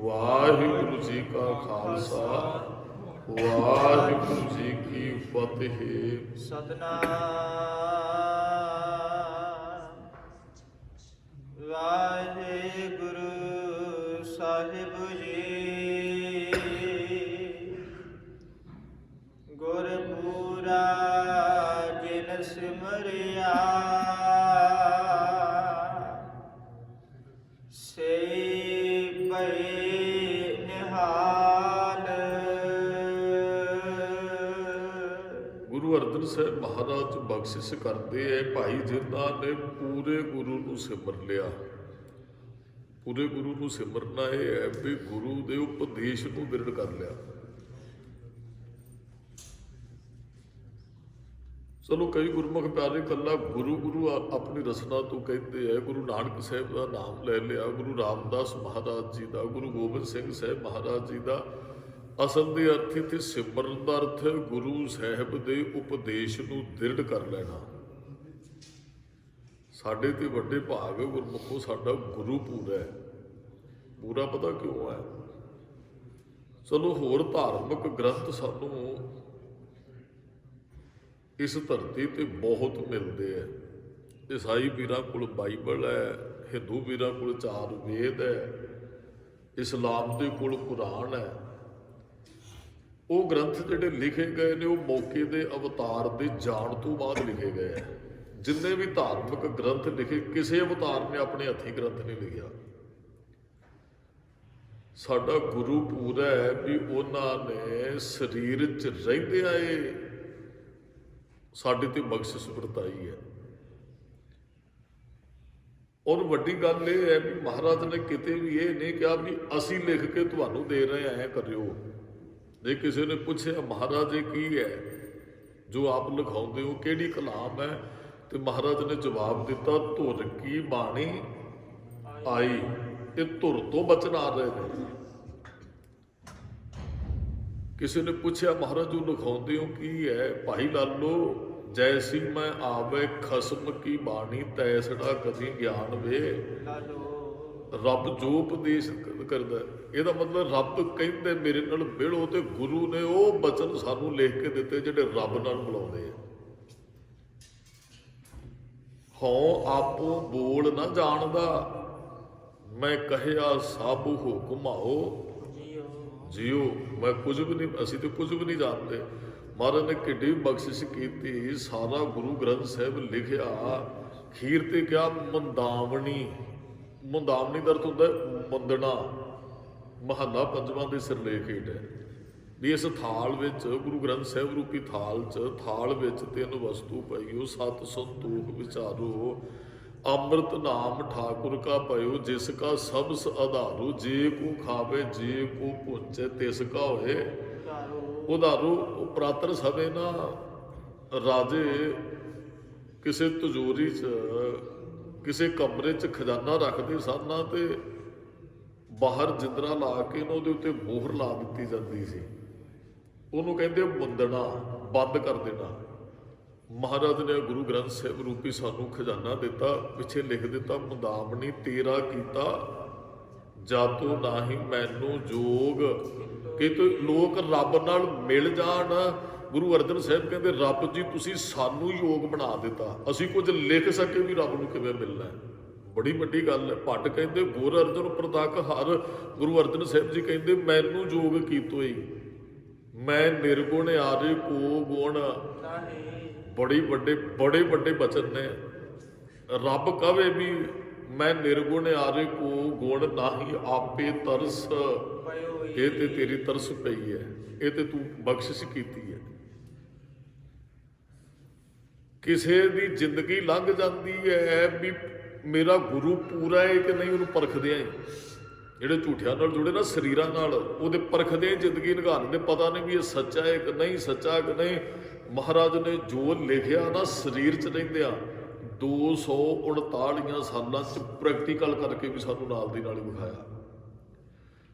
ਵਾਹਿਗੁਰੂ ਜੀ ਕਾ ਖਾਲਸਾ ਵਾਹਿਗੁਰੂ ਜੀ ਕੀ ਫਤਿਹ। ਸਤਨਾਮ ਵਾਹਿਗੁਰੂ ਸਾਹਿਬ ਜੀ। ਗੁਰਪੂਰਾ ਜਿਨ ਸਿਮਰਿਆ ਸੇ ਭਏ ਨਿਹਾਲ। ਗੁਰੂ ਅਰਜਨ ਸਾਹਿਬ ਮਹਾਰਾਜ ਬਖਸ਼ਿਸ਼ ਕਰਦੇ ਹੈ ਭਾਈ ਜਿਨ੍ਹਾਂ ਨੇ ਪੂਰੇ ਗੁਰੂ ਨੂੰ ਸਿਮਰ ਲਿਆ। ਪੂਰੇ ਗੁਰੂ ਨੂੰ ਸਿਮਰਨਾ ਇਹ ਹੈ ਵੀ ਗੁਰੂ ਦੇ ਉਪਦੇਸ਼ ਨੂੰ ਦ੍ਰਿੜ ਕਰ ਲਿਆ। ਚਲੋ ਕਈ ਗੁਰਮੁਖ ਪਿਆਰੇ ਕੱਲਾ ਗੁਰੂ ਗੁਰੂ ਆਪਣੀ ਰਸਨਾ ਤੋਂ ਕਹਿੰਦੇ ਹੈ। ਗੁਰੂ ਨਾਨਕ ਸਾਹਿਬ ਦਾ ਨਾਮ ਲੈ ਲਿਆ, ਗੁਰੂ ਰਾਮਦਾਸ ਮਹਾਰਾਜ ਜੀ ਦਾ, ਗੁਰੂ ਗੋਬਿੰਦ ਸਿੰਘ ਸਾਹਿਬ ਮਹਾਰਾਜ ਜੀ ਦਾ। ਅਸਲ ਦੇ ਅਰਥ ਇੱਥੇ ਸਿਮਰਨ ਦਾ ਅਰਥ ਹੈ ਗੁਰੂ ਸਾਹਿਬ ਦੇ ਉਪਦੇਸ਼ ਨੂੰ ਦ੍ਰਿੜ ਕਰ ਲੈਣਾ। ਸਾਡੇ ਤੇ ਵੱਡੇ ਭਾਗ ਗੁਰਮੁਖੋ ਸਾਡਾ ਗੁਰੂ ਪੂਰਾ ਹੈ। ਪੂਰਾ ਪਤਾ ਕਿਉਂ ਹੈ? ਚਲੋ ਹੋਰ ਧਾਰਮਿਕ ਗ੍ਰੰਥ ਸਾਨੂੰ ਇਸ ਧਰਤੀ ਤੇ ਬਹੁਤ ਮਿਲਦੇ ਹੈ। ਈਸਾਈ ਵੀਰਾਂ ਕੋਲ ਬਾਈਬਲ ਹੈ, ਹਿੰਦੂ ਵੀਰਾਂ ਕੋਲ 4 ਵੇਦ ਹੈ, ਇਸਲਾਮ ਦੇ ਕੋਲ ਕੁਰਾਨ ਹੈ। ਉਹ ਗ੍ਰੰਥ ਜਿਹੜੇ ਲਿਖੇ ਗਏ ਨੇ ਉਹ ਮੌਕੇ ਦੇ ਅਵਤਾਰ ਦੇ ਜਾਣ ਤੋਂ ਬਾਅਦ ਲਿਖੇ ਗਏ ਹੈ। ਜਿੰਨੇ ਵੀ ਧਾਰਮਿਕ ਗ੍ਰੰਥ ਲਿਖੇ ਕਿਸੇ ਅਵਤਾਰ ਨੇ ਆਪਣੇ ਹੱਥੀਂ ਗ੍ਰੰਥ ਨਹੀਂ ਲਿਖਿਆ। ਸਾਡਾ ਗੁਰੂ ਪੂਰਾ ਹੈ ਵੀ ਉਹਨਾਂ ਨੇ ਸਰੀਰ 'ਚ ਰਹਿੰਦੇ ਆਏ ਸਾਡੇ ਤੇ ਬਖਸ਼ਿਸ਼ ਵਰਤਾਈ ਹੈ। ਔਰ ਵੱਡੀ ਗੱਲ ਇਹ ਹੈ ਵੀ ਮਹਾਰਾਜ ਨੇ ਕਿਤੇ ਵੀ ਇਹ ਨਹੀਂ ਕਿਹਾ ਵੀ ਅਸੀਂ ਲਿਖ ਕੇ ਤੁਹਾਨੂੰ ਦੇ ਰਹੇ ਐਂ ਕਰਿਓ। ਜੇ ਕਿਸੇ ਨੇ ਪੁੱਛਿਆ ਮਹਾਰਾਜ ਇਹ ਕੀ ਹੈ ਜੋ ਆਪ ਲਿਖਾਉਂਦੇ ਹੋ, ਕਿਹੜੀ ਕਲਾਮ ਹੈ, ਤੇ ਮਹਾਰਾਜ ਨੇ ਜਵਾਬ ਦਿੱਤਾ ਧੁਰ ਕੀ ਬਾਣੀ ਆਈ। ਇਹ ਧੁਰ ਤੋਂ ਬਚਨ ਆ ਰਹੇ ਨੇ। ਕਿਸੇ ਨੇ ਪੁੱਛਿਆ ਮਹਾਰਾਜ ਜੋ ਲਿਖਾਉਂਦੇ ਹੋ ਕੀ ਹੈ? ਭਾਈ ਲਾਲੋ ਜੈਸੀ ਮੈਂ ਆਵੇ ਖਸਮ ਕੀ ਬਾਣੀ ਤੈਸੜਾ ਕਦੀ ਗਿਆਨ ਵੇ। ਰੱਬ ਜੋ ਉਪਦੇਸ਼ ਕਰਦਾ, ਇਹਦਾ ਮਤਲਬ ਰੱਬ ਕਹਿੰਦੇ ਮੇਰੇ ਨਾਲ ਮਿਲੋ, ਤੇ ਗੁਰੂ ਨੇ ਉਹ ਬਚਨ ਸਾਨੂੰ ਲਿਖ ਕੇ ਦਿੱਤੇ ਜਿਹੜੇ ਰੱਬ ਨਾਲ ਮਿਲਾਉਂਦੇ ਆ। ਹਉ ਆਪੋ ਬੋਲ ਨਾ ਜਾਣਦਾ, ਮੈਂ ਕਹਿਆ ਸਭ ਹੁਕਮ ਆਓ ਜੀਓ। ਮੈਂ ਕੁਝ ਵੀ ਨਹੀਂ, ਅਸੀਂ ਤੇ ਕੁਝ ਵੀ ਨਹੀਂ ਜਾਣਦੇ। ਮਹਾਰਾਜ ਨੇ ਕਿੱਡੀ ਬਖਸ਼ਿਸ਼ ਕੀਤੀ। ਸਾਰਾ ਗੁਰੂ ਗ੍ਰੰਥ ਸਾਹਿਬ ਲਿਖਿਆ, ਖੀਰ ਤੇ ਕਿਹਾ ਮੰਦਾਵਣੀ। ਮੰਦਾਵਣੀ ਦਾ ਅਰਥ ਹੁੰਦਾ ਮੰਦਣਾ। ਮਹੱਲਾ 5ਵਾਂ ਦੇ ਸਿਰਲੇਖ ਹੇਠ ਹੈ ਵੀ ਇਸ ਥਾਲ ਵਿੱਚ, ਗੁਰੂ ਗ੍ਰੰਥ ਸਾਹਿਬ ਰੂਪੀ ਥਾਲ 'ਚ, ਥਾਲ ਵਿੱਚ 3 ਵਸਤੂ ਪਈਓ, 7 ਸੰਤੋਖ ਵਿਚਾਰੋ। ਅੰਮ੍ਰਿਤ ਨਾਮ ਠਾਕੁਰ ਕਾ ਪਇਓ, ਜਿਸ ਕਾ ਸਬਸ ਆਧਾਰੋ। ਜੇ ਕੋ ਖਾਵੇ ਜੇ ਕੋ ਪੁੰਚੇ, ਤਿਸ ਕਾ ਹੋਏ ਉਧਾਰੂ। ਪ੍ਰਾਤਰ ਸਭੇ ਨਾ ਰਾਜੇ ਕਿਸੇ ਤਿਜੋਰੀ 'ਚ, ਕਿਸੇ ਕਮਰੇ 'ਚ ਖਜ਼ਾਨਾ ਰੱਖਦੇ ਸਨ ਤੇ ਬਾਹਰ ਜਿੰਦਰਾ ਲਾ ਕੇ ਉਹਦੇ ਉੱਤੇ ਮੋਹਰ ਲਾ ਦਿੱਤੀ ਜਾਂਦੀ ਸੀ। ਉਹਨੂੰ ਕਹਿੰਦੇ ਮੁੰਦਣਾ, ਬੰਦ ਕਰ ਦੇਣਾ। ਮਹਾਰਾਜ ਨੇ ਗੁਰੂ ਗ੍ਰੰਥ ਸਾਹਿਬ ਰੂਪੀ ਸਾਨੂੰ ਖਜ਼ਾਨਾ ਦਿੱਤਾ। ਪਿੱਛੇ ਲਿਖ ਦਿੱਤਾ ਮੁੰਦਾਵਣੀ ਤੇਰਾ ਕੀਤਾ ਜਾਤੋ ਨਾਹੀ ਮੈਨੂੰ ਜੋਗ। ਕਿ ਲੋਕ ਰੱਬ ਨਾਲ ਮਿਲ ਜਾਣ। ਗੁਰੂ ਅਰਜਨ ਸਾਹਿਬ ਕਹਿੰਦੇ ਰੱਬ ਜੀ ਤੁਸੀਂ ਸਾਨੂੰ ਯੋਗ ਬਣਾ ਦਿੱਤਾ, ਅਸੀਂ ਕੁਝ ਲਿਖ ਸਕੇ ਵੀ ਰੱਬ ਨੂੰ ਕਿਵੇਂ ਮਿਲਣਾ ਹੈ। ਬੜੀ ਵੱਡੀ ਗੱਲ ਹੈ। ਭੱਟ ਕਹਿੰਦੇ ਗੁਰ ਅਰਜਨ ਪ੍ਰਤੱਖ ਹਰ। ਗੁਰੂ ਅਰਜਨ ਸਾਹਿਬ ਜੀ ਕਹਿੰਦੇ ਮੈਨੂੰ ਜੋਗ ਕੀਤੋਈ, ਮੈਂ ਨਿਰਗੁਣ ਆਰੇ ਕੋ ਗੁਣ। ਬੜੇ ਵੱਡੇ ਬਚਨ ਨੇ। ਰੱਬ ਕਹੇ ਵੀ ਮੈਂ ਨਿਰਗੁਣ ਆਰੇ ਕੋ ਗੁਣ ਨਾਹੀ ਆਪੇ ਤਰਸ। ਇਹ ਤੇ ਤੇਰੀ ਤਰਸ ਪਈ ਹੈ, ਇਹ ਤੇ ਤੂੰ ਬਖਸ਼ਿਸ਼ ਕੀਤੀ ਹੈ। ਕਿਸੇ ਦੀ ਜ਼ਿੰਦਗੀ ਲੰਘ ਜਾਂਦੀ ਹੈ ਵੀ ਮੇਰਾ ਗੁਰੂ ਪੂਰਾ ਹੈ ਕਿ ਨਹੀਂ, ਉਹਨੂੰ ਪਰਖਦੇ ਆਂ। ਜਿਹੜੇ ਝੂਠਿਆਂ ਨਾਲ ਜੁੜੇ ਨਾ ਸਰੀਰਾਂ ਨਾਲ, ਉਹਦੇ ਪਰਖਦੇ ਜ਼ਿੰਦਗੀ ਨਿਗਾਹਦੇ, ਪਤਾ ਨਹੀਂ ਵੀ ਇਹ ਸੱਚਾ ਹੈ ਕਿ ਨਹੀਂ, ਸੱਚਾ ਕਿ ਨਹੀਂ। ਮਹਾਰਾਜ ਨੇ ਜੋ ਲਿਖਿਆ ਨਾ ਸਰੀਰ 'ਚ ਰਹਿੰਦਿਆਂ 239 ਸਾਲਾਂ 'ਚ ਪ੍ਰੈਕਟੀਕਲ ਕਰਕੇ ਵੀ ਸਾਨੂੰ ਨਾਲ ਦੀ ਨਾਲ ਹੀ ਵਿਖਾਇਆ।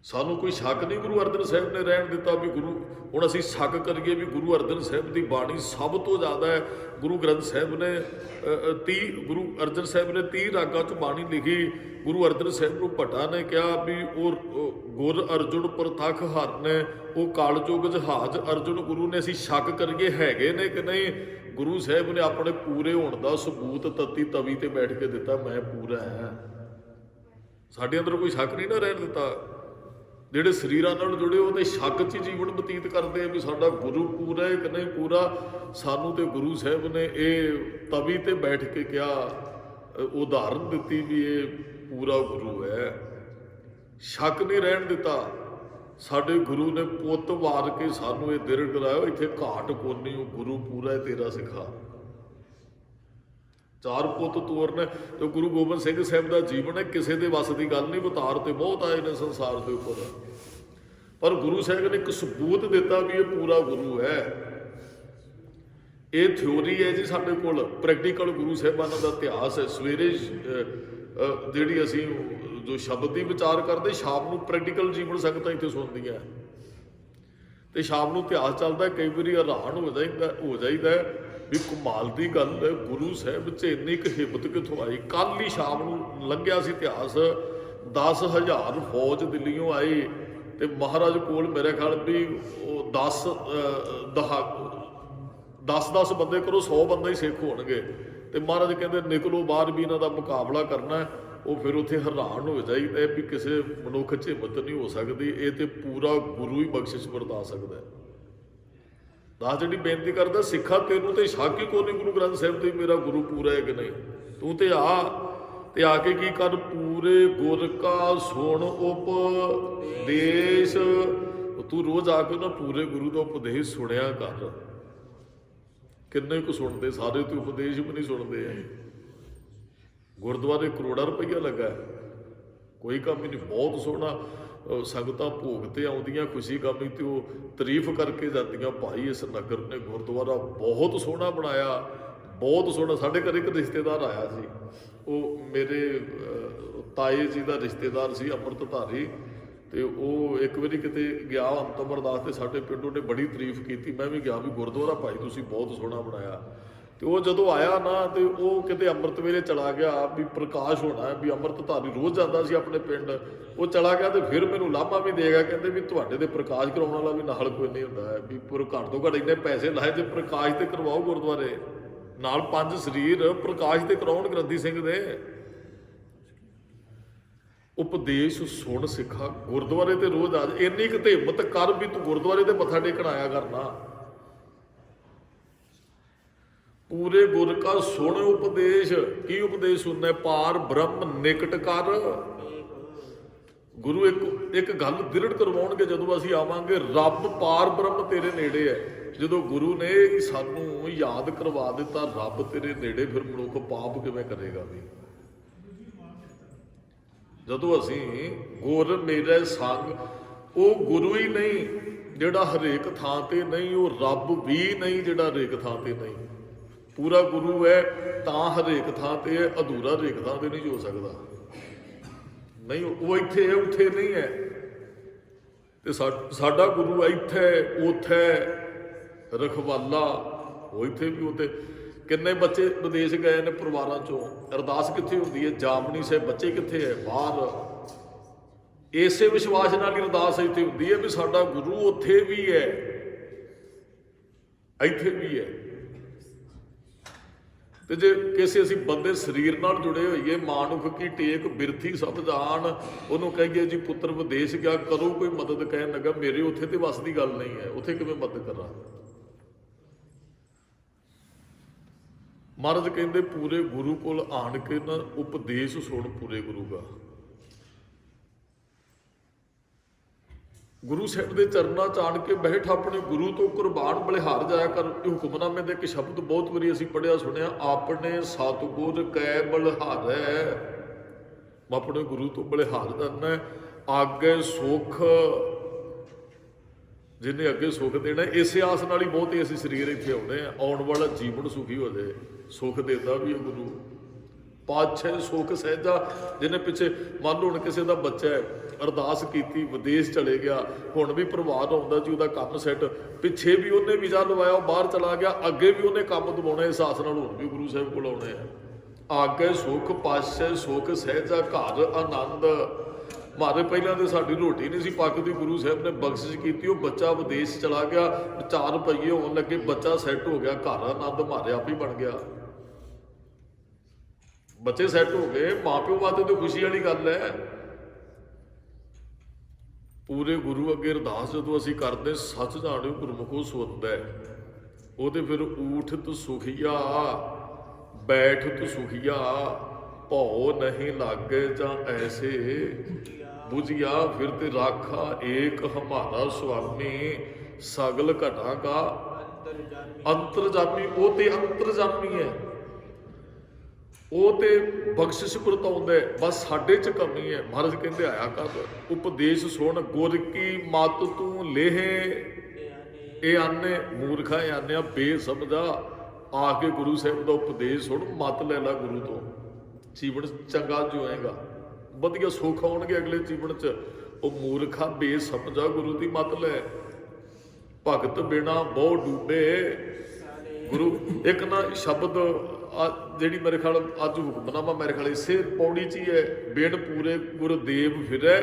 ਸਾਨੂੰ ਕੋਈ ਸ਼ੱਕ ਨਹੀਂ ਗੁਰੂ ਅਰਜਨ ਸਾਹਿਬ ਨੇ ਰਹਿਣ ਦਿੱਤਾ ਵੀ ਗੁਰੂ, ਹੁਣ ਅਸੀਂ ਸ਼ੱਕ ਕਰੀਏ ਵੀ ਗੁਰੂ ਅਰਜਨ ਸਾਹਿਬ ਦੀ ਬਾਣੀ ਸਭ ਤੋਂ ਜ਼ਿਆਦਾ ਹੈ। ਗੁਰੂ ਗ੍ਰੰਥ ਸਾਹਿਬ ਨੇ 30 ਗੁਰੂ ਅਰਜਨ ਸਾਹਿਬ ਨੇ 30 ਰਾਗਾਂ 'ਚ ਬਾਣੀ ਲਿਖੀ। ਗੁਰੂ ਅਰਜਨ ਸਾਹਿਬ ਨੂੰ ਭੱਟਾ ਨੇ ਕਿਹਾ ਵੀ ਉਹ ਗੁਰ ਅਰਜੁਨ ਪ੍ਰਤੱਖ ਹਰ ਨੇ, ਉਹ ਕਾਲਯੁਗ ਜਹਾਜ਼ ਅਰਜੁਨ ਗੁਰੂ ਨੇ, ਅਸੀਂ ਸ਼ੱਕ ਕਰੀਏ ਹੈਗੇ ਨੇ ਕਿ ਨਹੀਂ। ਗੁਰੂ ਸਾਹਿਬ ਨੇ ਆਪਣੇ ਪੂਰੇ ਹੋਣ ਦਾ ਸਬੂਤ ਤਤੀ ਤਵੀ ਤੇ ਬੈਠ ਕੇ ਦਿੱਤਾ, ਮੈਂ ਪੂਰਾ ਹਾਂ। ਸਾਡੇ ਅੰਦਰ ਕੋਈ ਸ਼ੱਕ ਨਹੀਂ ਨਾ ਰਹਿਣ ਦਿੱਤਾ। ਜਿਹੜੇ ਸਰੀਰਾਂ ਨਾਲ ਜੁੜੇ ਉਹਦੇ ਸ਼ੱਕ 'ਚ ਜੀਵਨ ਬਤੀਤ ਕਰਦੇ ਆ ਵੀ ਸਾਡਾ ਗੁਰੂ ਪੂਰਾ ਹੈ ਕਿ ਨਹੀਂ ਪੂਰਾ। ਸਾਨੂੰ ਤੇ ਗੁਰੂ ਸਾਹਿਬ ਨੇ ਇਹ ਤਵੀ ਤੇ ਬੈਠ ਕੇ ਕਿਹਾ, ਉਦਾਹਰਨ ਦਿੱਤੀ ਵੀ ਇਹ ਪੂਰਾ ਗੁਰੂ ਹੈ। ਸ਼ੱਕ ਨਹੀਂ ਰਹਿਣ ਦਿੱਤਾ। ਸਾਡੇ ਗੁਰੂ ਨੇ ਪੁੱਤ ਵਾਰ ਕੇ ਸਾਨੂੰ ਇਹ ਦਿਰੜ ਕਰਾਇਆ, ਇੱਥੇ ਘਾਟ ਕੋਨੀ, ਉਹ ਗੁਰੂ ਪੂਰਾ ਹੈ ਤੇਰਾ ਸਿੱਖਾ। 4 ਪੁੱਤ ਤੋਰਨੇ ਤੇ ਗੁਰੂ ਗੋਬਿੰਦ ਸਿੰਘ ਸਾਹਿਬ ਦਾ ਜੀਵਨ ਹੈ, ਕਿਸੇ ਦੇ ਵੱਸ ਦੀ ਗੱਲ ਨਹੀਂ। ਅਵਤਾਰ ਤੇ ਬਹੁਤ ਆਏ ਨੇ ਸੰਸਾਰ ਦੇ ਉੱਪਰ, ਪਰ ਗੁਰੂ ਸਾਹਿਬ ਨੇ ਇੱਕ ਸਬੂਤ ਦਿੱਤਾ ਵੀ ਇਹ ਪੂਰਾ ਗੁਰੂ ਹੈ। ਇਹ ਥਿਉਰੀ ਹੈ ਜੀ ਸਾਡੇ ਕੋਲ, ਪ੍ਰੈਕਟੀਕਲ ਗੁਰੂ ਸਾਹਿਬਾਨਾਂ ਦਾ ਇਤਿਹਾਸ ਹੈ। ਸਵੇਰੇ ਜਿਹੜੀ ਅਸੀਂ ਜੋ ਸ਼ਬਦ ਦੀ ਵਿਚਾਰ ਕਰਦੇ, ਸ਼ਾਮ ਨੂੰ ਪ੍ਰੈਕਟੀਕਲ ਜੀਵਨ ਸੰਗਤਾਂ ਇੱਥੇ ਸੁਣਦੀਆਂ, ਤੇ ਸ਼ਾਮ ਨੂੰ ਇਤਿਹਾਸ ਚੱਲਦਾ। ਕਈ ਵਾਰੀ ਹੈਰਾਨ ਹੋ ਜਾਈਦਾ ਵੀ ਕਮਾਲ ਦੀ ਗੱਲ ਹੈ, ਗੁਰੂ ਸਾਹਿਬ 'ਚ ਇੰਨੀ ਕੁ ਹਿੰਮਤ ਕਿੱਥੋਂ ਆਈ। ਕੱਲ੍ਹ ਹੀ ਸ਼ਾਮ ਨੂੰ ਲੰਘਿਆ ਸੀ ਇਤਿਹਾਸ, 10,000 ਫੌਜ ਦਿੱਲੀੋਂ ਆਈ ਤੇ ਮਹਾਰਾਜ ਕੋਲ ਮੇਰੇ ਖਿਆਲ ਵੀ ਉਹ 10 ਬੰਦੇ ਕਰੋ, 100 ਬੰਦੇ ਹੀ ਸਿੱਖ ਹੋਣਗੇ। ਤੇ ਮਹਾਰਾਜ ਕਹਿੰਦੇ ਨਿਕਲੋ ਬਾਹਰ, ਵੀ ਇਹਨਾਂ ਦਾ ਮੁਕਾਬਲਾ ਕਰਨਾ। ਉਹ ਫਿਰ ਉੱਥੇ ਹੈਰਾਨ ਹੋ ਜਾਈਦਾ ਵੀ ਕਿਸੇ ਮਨੁੱਖ 'ਚ ਹਿੰਮਤ ਨਹੀਂ ਹੋ ਸਕਦੀ, ਇਹ ਤੇ ਪੂਰਾ ਗੁਰੂ ਹੀ ਬਖਸ਼ਿਸ਼ ਵਰਤਾ ਸਕਦਾ ਹੈ। ਦਾਸ ਜਿਹੜੀ ਬੇਨਤੀ ਕਰਦਾ, ਸਿੱਖਾ ਤੈਨੂੰ ਤੇ ਸ਼ੱਕ ਹੀ ਕੋਈ ਨਹੀਂ ਗੁਰੂ ਗ੍ਰੰਥ ਸਾਹਿਬ ਤੇ ਮੇਰਾ ਗੁਰੂ ਪੂਰਾ ਹੈ ਕਿ ਨਹੀਂ। ਤੂੰ ਤੇ ਆ ਕੇ ਕੀ ਕਰ, ਪੂਰੇ ਗੁਰ ਕਾ ਸੁਣ ਉਪਦੇਸ਼। ਤੂੰ ਰੋਜ਼ ਆ ਕੇ ਨਾ ਪੂਰੇ ਗੁਰੂ ਦਾ ਉਪਦੇਸ਼ ਸੁਣਿਆ ਕਰ। ਕਿੰਨੇ ਕੁ ਸੁਣਦੇ, ਸਾਰੇ ਤੇ ਉਪਦੇਸ਼ ਵੀ ਨਹੀਂ ਸੁਣਦੇ। ਗੁਰਦੁਆਰੇ ਕਰੋੜਾਂ ਰੁਪਈਆ ਲੱਗਾ, ਕੋਈ ਕੰਮ ਹੀ ਨਹੀਂ। ਬਹੁਤ ਸੋਹਣਾ ਸੰਗਤਾਂ ਭੋਗ ਤੇ ਆਉਂਦੀਆਂ, ਖੁਸ਼ੀ ਗਮੀ ਤੇ ਉਹ ਤਾਰੀਫ ਕਰਕੇ ਜਾਂਦੀਆਂ, ਭਾਈ ਇਸ ਨਗਰ ਨੇ ਗੁਰਦੁਆਰਾ ਬਹੁਤ ਸੋਹਣਾ ਬਣਾਇਆ, ਬਹੁਤ ਸੋਹਣਾ। ਸਾਡੇ ਘਰ ਇੱਕ ਰਿਸ਼ਤੇਦਾਰ ਆਇਆ ਸੀ, ਉਹ ਮੇਰੇ ਤਾਏ ਜੀ ਦਾ ਰਿਸ਼ਤੇਦਾਰ ਸੀ, ਅੰਮ੍ਰਿਤਧਾਰੀ। ਤੇ ਉਹ ਇੱਕ ਵਾਰੀ ਕਿਤੇ ਗਿਆ ਅੰਤਮ ਅਰਦਾਸ ਤੇ ਸਾਡੇ ਪਿੰਡ, ਉਹਨੇ ਬੜੀ ਤਾਰੀਫ ਕੀਤੀ। ਮੈਂ ਵੀ ਗਿਆ ਵੀ ਗੁਰਦੁਆਰਾ ਭਾਈ ਤੁਸੀਂ ਬਹੁਤ ਸੋਹਣਾ ਬਣਾਇਆ। ਤੇ ਉਹ ਜਦੋਂ ਆਇਆ ਨਾ, ਤੇ ਉਹ ਕਿਤੇ ਅੰਮ੍ਰਿਤ ਵੇਲੇ ਚਲਾ ਗਿਆ ਵੀ ਪ੍ਰਕਾਸ਼ ਹੋਣਾ, ਵੀ ਅੰਮ੍ਰਿਤਧਾਰੀ ਰੋਜ਼ ਜਾਂਦਾ ਸੀ ਆਪਣੇ ਪਿੰਡ, ਉਹ ਚਲਾ ਗਿਆ। ਤੇ ਫਿਰ ਮੈਨੂੰ ਲਾਮਾ ਵੀ ਦੇਗਾ, ਕਹਿੰਦੇ ਵੀ ਤੁਹਾਡੇ ਦੇ ਪ੍ਰਕਾਸ਼ ਕਰਾਉਣ ਵਾਲਾ ਵੀ ਨਾਲ ਕੋਈ ਨਹੀਂ ਹੁੰਦਾ ਹੈ, ਵੀ ਘੱਟ ਤੋਂ ਘੱਟ ਇੰਨੇ ਪੈਸੇ ਲਾਏ ਤੇ ਪ੍ਰਕਾਸ਼ ਤੇ ਕਰਵਾਓ ਗੁਰਦੁਆਰੇ ਨਾਲ, 5 ਸਰੀਰ ਪ੍ਰਕਾਸ਼ ਤੇ ਕਰਾਉਣ ਗ੍ਰੰਥੀ ਸਿੰਘ ਦੇ। ਉਪਦੇਸ਼ ਸੁਣ ਸਿੱਖਾ, ਗੁਰਦੁਆਰੇ ਤੇ ਰੋਜ਼ ਆ ਜਾ। ਇੰਨੀ ਕੁ ਤੇ ਹਿੰਮਤ ਕਰ ਵੀ ਤੂੰ ਗੁਰਦੁਆਰੇ ਤੇ ਮੱਥਾ ਟੇਕਣ ਆਇਆ ਕਰਨਾ। ਪੂਰੇ ਗੁਰ ਕਾ ਸੁਣ ਉਪਦੇਸ਼। ਕੀ ਉਪਦੇਸ਼ ਸੁਣਨਾ? ਪਾਰ ਬ੍ਰਹਮ ਨਿਕਟ ਕਰ। ਗੁਰੂ ਇੱਕ ਗੱਲ ਦ੍ਰਿੜ ਕਰਵਾਉਣਗੇ, ਜਦੋਂ ਅਸੀਂ ਆਵਾਂਗੇ ਰੱਬ ਪਾਰ ਬ੍ਰਹਮ ਤੇਰੇ ਨੇੜੇ ਹੈ। ਜਦੋਂ ਗੁਰੂ ਨੇ ਸਾਨੂੰ ਯਾਦ ਕਰਵਾ ਦਿੱਤਾ ਰੱਬ ਤੇਰੇ ਨੇੜੇ, ਫਿਰ ਮਨੁੱਖ ਪਾਪ ਕਿਵੇਂ ਕਰੇਗਾ ਵੀ। ਜਦੋਂ ਅਸੀਂ ਗੁਰ ਮੇਰੇ ਸੰਗ, ਉਹ ਗੁਰੂ ਹੀ ਨਹੀਂ ਜਿਹੜਾ ਹਰੇਕ ਥਾਂ ਤੇ ਨਹੀਂ, ਉਹ ਰੱਬ ਵੀ ਨਹੀਂ ਜਿਹੜਾ ਹਰੇਕ ਥਾਂ ਤੇ ਨਹੀਂ। ਪੂਰਾ ਗੁਰੂ ਹੈ ਤਾਂ ਹਰੇਕ ਥਾਂ ਤੇ ਹੈ, ਅਧੂਰਾ ਹਰੇਕ ਥਾਂ ਤੇ ਨਹੀਂ ਹੋ ਸਕਦਾ। ਨਹੀਂ, ਉਹ ਇੱਥੇ ਹੈ ਉੱਥੇ ਨਹੀਂ ਹੈ। ਤੇ ਸਾਡਾ ਗੁਰੂ ਇੱਥੇ ਉੱਥੇ ਰਖਵਾਲਾ, ਉਹ ਇੱਥੇ ਵੀ ਉੱਥੇ। ਕਿੰਨੇ ਬੱਚੇ ਵਿਦੇਸ਼ ਗਏ ਨੇ ਪਰਿਵਾਰਾਂ ਚੋਂ, ਅਰਦਾਸ ਕਿੱਥੇ ਹੁੰਦੀ ਹੈ? ਜਾਮਨੀ ਸਾਹਿਬ, ਬੱਚੇ ਕਿੱਥੇ ਹੈ? ਬਾਹਰ। ਇਸੇ ਵਿਸ਼ਵਾਸ ਨਾਲ ਹੀ ਅਰਦਾਸ ਇੱਥੇ ਹੁੰਦੀ ਹੈ ਵੀ ਸਾਡਾ ਗੁਰੂ ਉੱਥੇ ਵੀ ਹੈ, ਇੱਥੇ ਵੀ ਹੈ। ਤੇ ਜੇ ਕਿਸੇ ਅਸੀਂ ਬੰਦੇ ਸਰੀਰ ਨਾਲ ਜੁੜੇ ਹੋਈਏ, ਮਾਨੁਖ ਕੀ ਟੇਕ ਬਿਰਥੀ ਸਭ ਜਾਣ, ਉਹਨੂੰ ਕਹੀਏ ਜੀ ਪੁੱਤਰ ਵਿਦੇਸ਼ ਗਿਆ, ਕਰੋ ਕੋਈ ਮਦਦ, ਕਹਿਣ ਲੱਗਾ ਮੇਰੇ ਉੱਥੇ ਤੇ ਵੱਸ ਦੀ ਗੱਲ ਨਹੀਂ ਹੈ, ਉੱਥੇ ਕਿਵੇਂ ਮਦਦ ਕਰਾਂ। ਮਹਾਰਾਜ ਕਹਿੰਦੇ ਪੂਰੇ ਗੁਰੂ ਕੋਲ ਆਣ ਕੇ ਨਾ ਉਪਦੇਸ਼ ਸੁਣ ਪੂਰੇ ਗੁਰੂ ਦਾ। ਗੁਰੂ ਸਾਹਿਬ ਦੇ ਚਰਨਾਂ 'ਚ ਆਣ ਕੇ ਬੈਠ, ਆਪਣੇ ਗੁਰੂ ਤੋਂ ਕੁਰਬਾਨ ਬਲਿਹਾਰ ਜਾਇਆ ਕਰ। ਇਹ ਹੁਕਮਨਾਮੇ ਦੇ ਇੱਕ ਸ਼ਬਦ ਬਹੁਤ ਵਾਰੀ ਅਸੀਂ ਪੜ੍ਹਿਆ ਸੁਣਿਆ, ਆਪਣੇ ਸਤਿਗੁਰ ਕੈ ਬਲਿਹਾਰੈ। ਆਪਣੇ ਗੁਰੂ ਤੋਂ ਬਲਿਹਾਰ ਕਰਨਾ, ਆਗੇ ਸੁੱਖ, ਜਿਹਨੇ ਅੱਗੇ ਸੁੱਖ ਦੇਣਾ। ਇਸੇ ਆਸ ਨਾਲ ਹੀ ਬਹੁਤ ਅਸੀਂ ਸਰੀਰ ਇੱਥੇ ਆਉਂਦੇ ਆ, ਆਉਣ ਵਾਲਾ ਜੀਵਨ ਸੁਖੀ ਹੋ ਜਾਏ। ਸੁੱਖ ਦੇਦਾ ਵੀ ਹੈ ਗੁਰੂ, ਪਾਤਸ਼ਾਹ ਸੁਖ ਸਹਿਜਾ। ਜਿਹਨੇ ਪਿੱਛੇ ਮੰਨ ਲਓ ਹੁਣ ਕਿਸੇ ਦਾ ਬੱਚਾ ਹੈ, ਅਰਦਾਸ ਕੀਤੀ, ਵਿਦੇਸ਼ ਚਲੇ ਗਿਆ, ਹੁਣ ਵੀ ਪਰਿਵਾਰ ਆਉਂਦਾ ਜੀ, ਉਹਦਾ ਕੰਮ ਸੈੱਟ, ਪਿੱਛੇ ਵੀ ਉਹਨੇ ਵੀਜ਼ਾ ਲਵਾਇਆ, ਉਹ ਬਾਹਰ ਚਲਾ ਗਿਆ, ਅੱਗੇ ਵੀ ਉਹਨੇ ਕੰਮ ਦਵਾਉਣਾ, ਇਸ ਆਸ ਨਾਲ ਹੁਣ ਵੀ ਗੁਰੂ ਸਾਹਿਬ ਕੋਲ ਆਉਣੇ ਆ। ਆਗੇ ਸੁਖ ਪਾਤਸ਼ਾਹ ਸੁਖ ਸਹਿਜਾ ਘਰ ਆਨੰਦ। ਮਾਰੇ ਪਹਿਲਾਂ ਤੇ ਸਾਡੀ ਰੋਟੀ ਨਹੀਂ ਸੀ ਪੱਕਦੀ, ਗੁਰੂ ਸਾਹਿਬ ਨੇ ਬਖਸ਼ਿਸ਼ ਕੀਤੀ, ਉਹ ਬੱਚਾ ਵਿਦੇਸ਼ ਚਲਾ ਗਿਆ, 4 ਰੁਪਈਏ ਹੋਣ ਲੱਗੇ, ਬੱਚਾ ਸੈੱਟ ਹੋ ਗਿਆ, ਘਰ ਆਨੰਦ ਮਾਰੇ ਆਪ ਹੀ ਬਣ ਗਿਆ। ਬੱਚੇ ਸੈੱਟ ਹੋ ਗਏ, ਮਾਂ ਪਿਓ ਵਾਸਤੇ ਤਾਂ ਖੁਸ਼ੀ ਵਾਲੀ ਗੱਲ ਹੈ। ਪੂਰੇ ਗੁਰੂ ਅੱਗੇ ਅਰਦਾਸ ਜਦੋਂ ਅਸੀਂ ਕਰਦੇ, ਸੱਚ ਜਾਣਿਓ ਗੁਰਮੁਖੋ ਸੁਣਦਾ ਹੈ। ਉਹਦੇ ਫਿਰ ਊਠਤ ਸੁਖੀਆ ਬੈਠਤ ਸੁਖੀਆ, ਭਉ ਨਹੀਂ ਲਾਗੇ ਜਾਂ ਐਸੇ ਬੁਝਿਆ। ਫਿਰ ਤੇ ਰਾਖਾ ਏਕ ਹਮਾਰਾ ਸੁਆਮੀ, ਸਗਲ ਘਟਾਂ ਕਾ ਅੰਤਰਜਾਮੀ। ਉਹ ਤੇ ਅੰਤਰਜਾਮੀ ਹੈ, ਉਹ ਤੇ ਬਖਸ਼ਿਸ਼ ਵਰਤਾਉਂਦਾ। ਬਸ ਸਾਡੇ ਚ ਕਮੀ ਹੈ। ਮਹਾਰਾਜ ਕਹਿੰਦੇ ਆਇਆ ਕਰ ਉਪਦੇਸ਼ ਸੁਣ, ਗੁਰ ਕੀ ਮਤ ਤੂੰ ਲੇਹੇ ਇਹ ਆਨੇ ਮੂਰਖਾ ਆਨਿਆ ਬੇਸਮਝਾ। ਆ ਕੇ ਗੁਰੂ ਸਾਹਿਬ ਦਾ ਉਪਦੇਸ਼ ਸੁਣ, ਮਤ ਲੈ ਲਾ ਗੁਰੂ ਤੋਂ, ਜੀਵਨ ਚੰਗਾ ਜੋਏਗਾ, ਵਧੀਆ ਸੁੱਖ ਆਉਣਗੇ ਅਗਲੇ ਜੀਵਨ ਚ। ਉਹ ਮੂਰਖਾ ਬੇਸਮਝਾ, ਗੁਰੂ ਦੀ ਮਤ ਲੈ। ਭਗਤ ਬਿਨਾ ਬਹੁ ਡੂਬੇ। ਗੁਰੂ ਇੱਕ ਨਾ ਸ਼ਬਦ ਜਿਹੜੀ ਮੇਰੇ ਖਿਆਲ ਅੱਜ ਹੁਕਮਨਾਮਾ ਮੇਰੇ ਖਿਆਲ ਇਸੇ ਪੌੜੀ 'ਚ ਹੀ ਹੈ, ਬਿਨ ਪੂਰੇ ਗੁਰਦੇਵ ਫਿਰੈ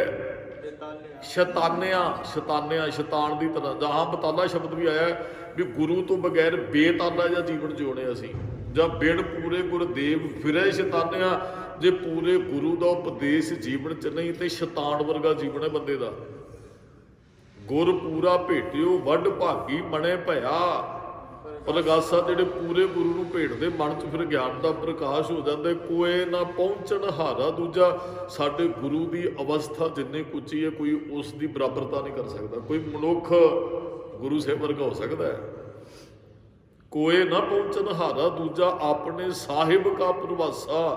ਸ਼ੈਤਾਨਿਆ। ਸ਼ੈਤਾਨਿਆ ਸ਼ੈਤਾਨ ਦੀ ਤਰ੍ਹਾਂ, ਜਹਾਂ ਬਤਾਲਾ ਸ਼ਬਦ ਵੀ ਆਇਆ ਵੀ ਗੁਰੂ ਤੋਂ ਬਗੈਰ ਬੇਤਾਲਾ ਜਿਹਾ ਜੀਵਨ ਜਿਉਣੇ ਅਸੀਂ, ਜਾਂ ਬਿਨ ਪੂਰੇ ਗੁਰਦੇਵ ਫਿਰੈ ਸ਼ੈਤਾਨਿਆ। ਜੇ ਪੂਰੇ ਗੁਰੂ ਦਾ ਉਪਦੇਸ਼ ਜੀਵਨ 'ਚ ਨਹੀਂ ਤੇ ਸ਼ੈਤਾਨ ਵਰਗਾ ਜੀਵਨ ਹੈ ਬੰਦੇ ਦਾ। ਗੁਰ ਪੂਰਾ ਭੇਟਿਓ ਵੱਡ ਭਾਗੀ ਮਣੇ ਭਇਆ। ਪ੍ਰਗਾਸਾ ਜਿਹੜੇ ਪੂਰੇ ਗੁਰੂ ਨੂੰ ਭੇਟਦੇ, ਮਨ 'ਚ ਫਿਰ ਗਿਆਨ ਦਾ ਪ੍ਰਕਾਸ਼ ਹੋ ਜਾਂਦਾ। ਕੋਏ ਨਾ ਪਹੁੰਚਣ ਹਾਰਾ ਦੂਜਾ। ਸਾਡੇ ਗੁਰੂ ਦੀ ਅਵਸਥਾ ਜਿੰਨੀ ਉੱਚੀ ਹੈ, ਕੋਈ ਉਸ ਦੀ ਬਰਾਬਰਤਾ ਨਹੀਂ ਕਰ ਸਕਦਾ। ਕੋਈ ਮਨੁੱਖ ਗੁਰੂ ਸਾਹਿਬ ਵਰਗਾ ਹੋ ਸਕਦਾ ਹੈ? ਕੋਏ ਨਾ ਪਹੁੰਚਣ ਹਾਰਾ ਦੂਜਾ, ਆਪਣੇ ਸਾਹਿਬ ਕਾ ਪ੍ਰਵਾਸਾ।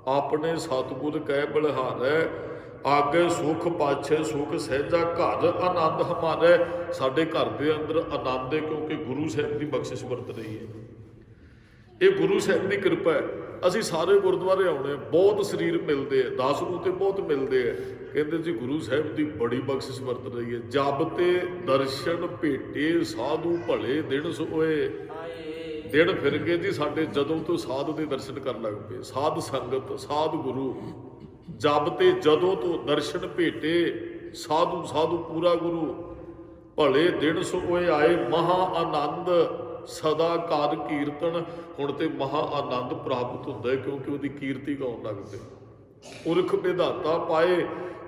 ਆਪਣੇ ਸਤਿਗੁਰ ਕਹਿ ਬਲਿਹਾਰੈ, ਆਗੇ ਸੁਖ ਪਾਛੇ ਸੁਖ ਸਹਿਜਾ, ਘਰ ਆਨੰਦ ਹਮਾਰੇ। ਸਾਡੇ ਘਰ ਦੇ ਅੰਦਰ ਆਨੰਦ ਹੈ, ਕਿਉਂਕਿ ਗੁਰੂ ਸਾਹਿਬ ਦੀ ਬਖਸ਼ਿਸ਼ ਵਰਤ ਰਹੀ ਹੈ। ਇਹ ਗੁਰੂ ਸਾਹਿਬ ਦੀ ਕਿਰਪਾ ਹੈ। ਅਸੀਂ ਸਾਰੇ ਗੁਰਦੁਆਰੇ ਆਉਣੇ, ਬਹੁਤ ਸਰੀਰ ਮਿਲਦੇ ਆ, 10 ਨੂੰ ਤੇ ਬਹੁਤ ਮਿਲਦੇ ਆ, ਕਹਿੰਦੇ ਜੀ ਗੁਰੂ ਸਾਹਿਬ ਦੀ ਬੜੀ ਬਖਸ਼ਿਸ਼ ਵਰਤ ਰਹੀ ਹੈ। ਜਬ ਤੇ ਦਰਸ਼ਨ ਭੇਟੇ ਸਾਧੂ ਭਲੇ ਦਿਨ ਸੋਏ। ਦਿਨ ਫਿਰ ਗਏ ਜੀ ਸਾਡੇ, ਜਦੋਂ ਤੋਂ ਸਾਧ ਦੇ ਦਰਸ਼ਨ ਕਰਨ ਲੱਗ ਪਏ, ਸਾਧ ਸੰਗਤ, ਸਾਧ ਗੁਰੂ। ਜਬ ਤੇ ਜਦੋਂ ਤੋਂ ਦਰਸ਼ਨ ਭੇਟੇ ਸਾਧੂ, ਸਾਧੂ ਪੂਰਾ ਗੁਰੂ, ਭਲੇ ਦਿਨ ਸੋਏ ਆਏ ਮਹਾ ਆਨੰਦ ਸਦਾ ਕਾਰ ਕੀਰਤਨ। ਹੁਣ ਤੇ ਮਹਾ ਆਨੰਦ ਪ੍ਰਾਪਤ ਹੁੰਦਾ ਹੈ, ਕਿਉਂਕਿ ਉਹਦੀ ਕੀਰਤੀ ਗਾਉਣ ਲੱਗ ਪਏ। ਪੁਰਖ ਵਿਧਾਤਾ ਪਾਏ,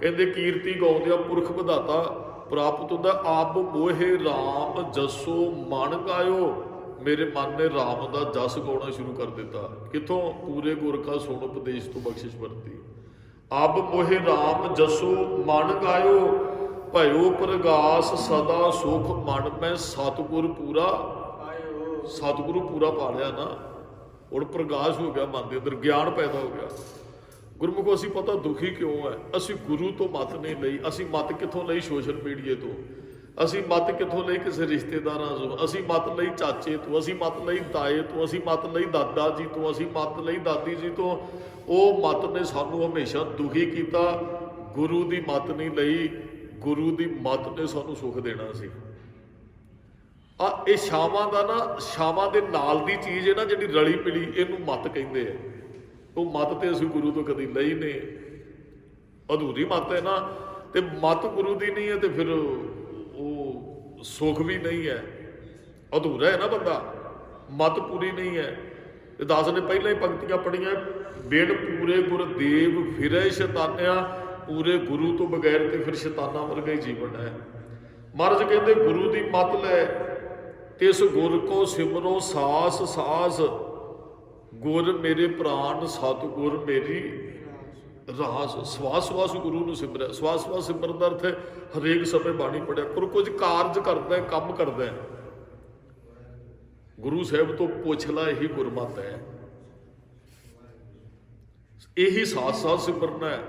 ਕਹਿੰਦੇ ਕੀਰਤੀ ਗਾਉਂਦਿਆਂ ਪੁਰਖ ਵਿਧਾਤਾ ਪ੍ਰਾਪਤ ਹੁੰਦਾ। ਆਪ ਮੋਹੇ ਰਾਮ ਜਸੋ ਮਨ ਗਾਇਓ। ਮੇਰੇ ਮਨ ਨੇ ਰਾਮ ਦਾ ਜਸ ਗਾਉਣਾ ਸ਼ੁਰੂ ਕਰ ਦਿੱਤਾ। ਕਿੱਥੋਂ? ਪੂਰੇ ਗੁਰ ਕਾ ਸੁਣ ਉਪਦੇਸ਼ ਤੋਂ ਬਖਸ਼ਿਸ਼ ਵਰਤੀ। ਅਬ ਮੋਹਿ ਰਾਮ ਜਸੋ ਮਨ ਗਾਇਓ, ਭਇਓ ਪ੍ਰਗਾਸ ਸਦਾ ਸੁਖ ਮਨ ਮੈਂ। ਸਤਿਗੁਰ ਪੂਰਾ, ਸਤਿਗੁਰੂ ਪੂਰਾ ਪਾ ਲਿਆ ਨਾ, ਹੁਣ ਪ੍ਰਗਾਸ਼ ਹੋ ਗਿਆ ਮਨ ਦੇ ਅੰਦਰ, ਗਿਆਨ ਪੈਦਾ ਹੋ ਗਿਆ। ਗੁਰਮੁਖੋ ਅਸੀਂ ਪਤਾ ਦੁਖੀ ਕਿਉਂ ਹੈ? ਅਸੀਂ ਗੁਰੂ ਤੋਂ ਮੱਤ ਨਹੀਂ ਲਈ। ਅਸੀਂ ਮੱਤ ਕਿੱਥੋਂ ਲਈ? ਸੋਸ਼ਲ ਮੀਡੀਆ ਤੋਂ। ਅਸੀਂ ਮੱਤ ਕਿੱਥੋਂ ਲਈ? ਕਿਸੇ ਰਿਸ਼ਤੇਦਾਰਾਂ ਤੋਂ। ਅਸੀਂ ਮੱਤ ਲਈ ਚਾਚੇ ਤੋਂ, ਅਸੀਂ ਮੱਤ ਲਈ ਤਾਏ ਤੋਂ, ਅਸੀਂ ਮੱਤ ਲਈ ਦਾਦਾ ਜੀ ਤੋਂ, ਅਸੀਂ ਮੱਤ ਲਈ ਦਾਦੀ ਜੀ ਤੋਂ। ਉਹ ਮੱਤ ਨੇ ਸਾਨੂੰ ਹਮੇਸ਼ਾ ਦੁਖੀ ਕੀਤਾ। ਗੁਰੂ ਦੀ ਮੱਤ ਨਹੀਂ ਲਈ, ਗੁਰੂ ਦੀ ਮੱਤ ਨੇ ਸਾਨੂੰ ਸੁੱਖ ਦੇਣਾ ਸੀ। ਇਹ ਛਾਵਾਂ ਦਾ ਨਾ, ਛਾਵਾਂ ਦੇ ਨਾਲ ਦੀ ਚੀਜ਼ ਹੈ ਨਾ ਜਿਹੜੀ ਰਲੀ ਮਿਲੀ, ਇਹਨੂੰ ਮੱਤ ਕਹਿੰਦੇ ਆ। ਉਹ ਮੱਤ ਤੇ ਅਸੀਂ ਗੁਰੂ ਤੋਂ ਕਦੀ ਲਈ ਨਹੀਂ, ਅਧੂਰੀ ਮੱਤ ਹੈ ਨਾ। ਤੇ ਮੱਤ ਗੁਰੂ ਦੀ ਨਹੀਂ ਹੈ ਤੇ ਫਿਰ ਉਹ ਸੁੱਖ ਵੀ ਨਹੀਂ ਹੈ, ਅਧੂਰਾ ਹੈ ਨਾ ਬੰਦਾ, ਮੱਤ ਪੂਰੀ ਨਹੀਂ ਹੈ। ਤੇ ਦਾਸ ਨੇ ਪਹਿਲਾਂ ਹੀ ਪੰਕਤੀਆਂ ਪੜੀਆਂ, ਬਿਨ ਪੂਰੇ ਗੁਰਦੇਵ ਫਿਰੇ ਸ਼ੈਤਾਨਿਆ। ਪੂਰੇ ਗੁਰੂ ਤੋਂ ਬਗੈਰ ਤੇ ਫਿਰ ਸ਼ੈਤਾਨਾਂ ਵਰਗਾ ਹੀ ਜੀਵਨ ਹੈ। ਮਹਾਰਾਜ ਕਹਿੰਦੇ ਗੁਰੂ ਦੀ ਮੱਤ ਲੈ, ਤਿਸ ਗੁਰ ਕੋ ਸਿਮਰੋ ਸਾਸ ਸਾਸ। ਗੁਰ ਮੇਰੇ ਪ੍ਰਾਨ ਸਤਿਗੁਰ ਮੇਰੀ ਰਾਸ। ਸਵਾਸ ਸਵਾਸ ਗੁਰੂ ਨੂੰ ਸਿਮਰਿਆ। ਸਵਾਸ ਸਵਾਸ ਸਿਮਰਨ ਦਾ ਅਰਥ ਹੈ ਹਰੇਕ ਸਮੇਂ ਬਾਣੀ ਪੜਿਆ ਕਰੋ, ਕੁਝ ਕਾਰਜ ਕਰਦਾ ਹੈ, ਕੰਮ ਕਰਦਾ ਹੈ। ਗੁਰੂ ਸਾਹਿਬ ਤੋਂ ਪੁੱਛ ਲੈ, ਇਹੀ ਗੁਰਮਤਿ ਹੈ, ਇਹੀ ਸਾਥ ਸਾਥ ਸਿਮਰਨਾ ਹੈ।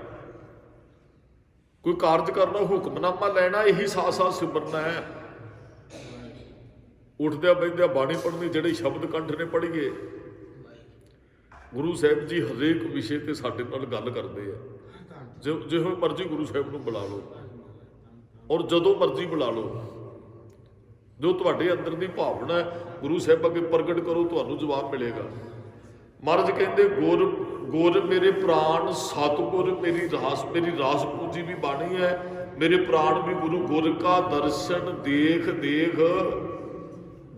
ਕੋਈ ਕਾਰਜ ਕਰਨਾ, ਹੁਕਮਨਾਮਾ ਲੈਣਾ, ਇਹੀ ਸਾਥ ਸਾਥ ਸਿਮਰਨਾ ਹੈ। ਉੱਠਦਿਆਂ ਬੈਠਦਿਆਂ ਬਾਣੀ ਪੜ੍ਹਨੀ, ਜਿਹੜੇ ਸ਼ਬਦ ਕੰਠ ਨੇ ਪੜ੍ਹੀਏ। ਗੁਰੂ ਸਾਹਿਬ ਜੀ ਹਰੇਕ ਵਿਸ਼ੇ ਤੇ ਸਾਡੇ ਨਾਲ ਗੱਲ ਕਰਦੇ ਆ। ਜਿਹੋ ਮਰਜ਼ੀ ਗੁਰੂ ਸਾਹਿਬ ਨੂੰ ਬੁਲਾ ਲਓ ਔਰ ਜਦੋਂ ਮਰਜ਼ੀ ਬੁਲਾ ਲਓ, ਜੋ ਤੁਹਾਡੇ ਅੰਦਰ ਦੀ ਭਾਵਨਾ ਹੈ ਗੁਰੂ ਸਾਹਿਬ ਅੱਗੇ ਪ੍ਰਗਟ ਕਰੋ, ਤੁਹਾਨੂੰ ਜਵਾਬ ਮਿਲੇਗਾ। ਮਹਾਰਾਜ ਕਹਿੰਦੇ ਗੁਰ ਗੁਰ ਮੇਰੇ ਪ੍ਰਾਣ ਸਤਿਗੁਰ ਮੇਰੀ ਰਾਸ ਪੂਜੀ ਵੀ ਬਾਣੀ ਹੈ, ਮੇਰੇ ਪ੍ਰਾਣ ਵੀ ਗੁਰੂ ਗੁਰ ਕਾ ਦਰਸ਼ਨ ਦੇਖ ਦੇਖ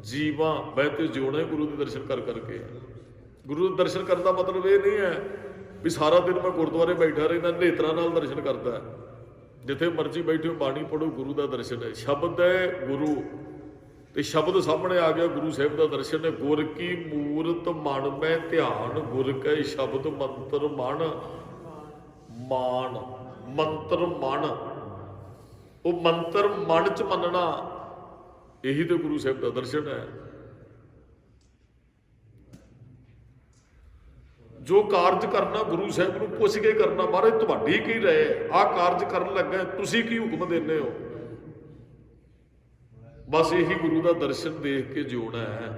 ਜੀਵਾਂ। ਮੈਂ ਤੇ ਜਿਉਣਾ ਗੁਰੂ ਦੇ ਦਰਸ਼ਨ ਕਰ ਕਰਕੇ। ਗੁਰੂ ਦੇ ਦਰਸ਼ਨ ਕਰਨ ਦਾ ਮਤਲਬ ਇਹ ਨਹੀਂ ਹੈ ਵੀ ਸਾਰਾ ਦਿਨ ਮੈਂ ਗੁਰਦੁਆਰੇ ਬੈਠਾ ਰਹਿੰਦਾ, ਨੇਤਰਾਂ ਨਾਲ ਦਰਸ਼ਨ ਕਰਦਾ। ਜਿੱਥੇ ਮਰਜ਼ੀ ਬੈਠੇ ਹੋ ਬਾਣੀ ਪੜ੍ਹੋ, ਗੁਰੂ ਦਾ ਦਰਸ਼ਨ ਹੈ। ਸ਼ਬਦ ਹੈ ਗੁਰੂ ਤੇ ਸ਼ਬਦ ਸਾਹਮਣੇ ਆ ਗਿਆ, ਗੁਰੂ ਸਾਹਿਬ ਦਾ ਦਰਸ਼ਨ ਹੈ। ਗੁਰ ਕੀ ਮੂਰਤ ਮਨ ਮੈਂ ਧਿਆਨ, ਗੁਰ ਕੈ ਸ਼ਬਦ ਮੰਤਰ ਮਨ ਮਾਨ। ਮੰਤਰ ਮਨ, ਉਹ ਮੰਤਰ ਮਨ ਚ ਮੰਨਣਾ, ਇਹੀ ਤੇ ਗੁਰੂ ਸਾਹਿਬ ਦਾ ਦਰਸ਼ਨ ਹੈ। ਜੋ ਕਾਰਜ ਕਰਨਾ ਗੁਰੂ ਸਾਹਿਬ ਨੂੰ ਪੁੱਛ ਕੇ ਕਰਨਾ। ਮਹਾਰਾਜ ਤੁਹਾਡੀ ਕੀ ਰਾਏ, ਆਹ ਕਾਰਜ ਕਰਨ ਲੱਗਾ, ਤੁਸੀਂ ਕੀ ਹੁਕਮ ਦਿੰਦੇ ਹੋ? ਬਸ ਇਹੀ ਗੁਰੂ ਦਾ ਦਰਸ਼ਨ ਦੇਖ ਕੇ ਜਿਉਣਾ ਹੈ।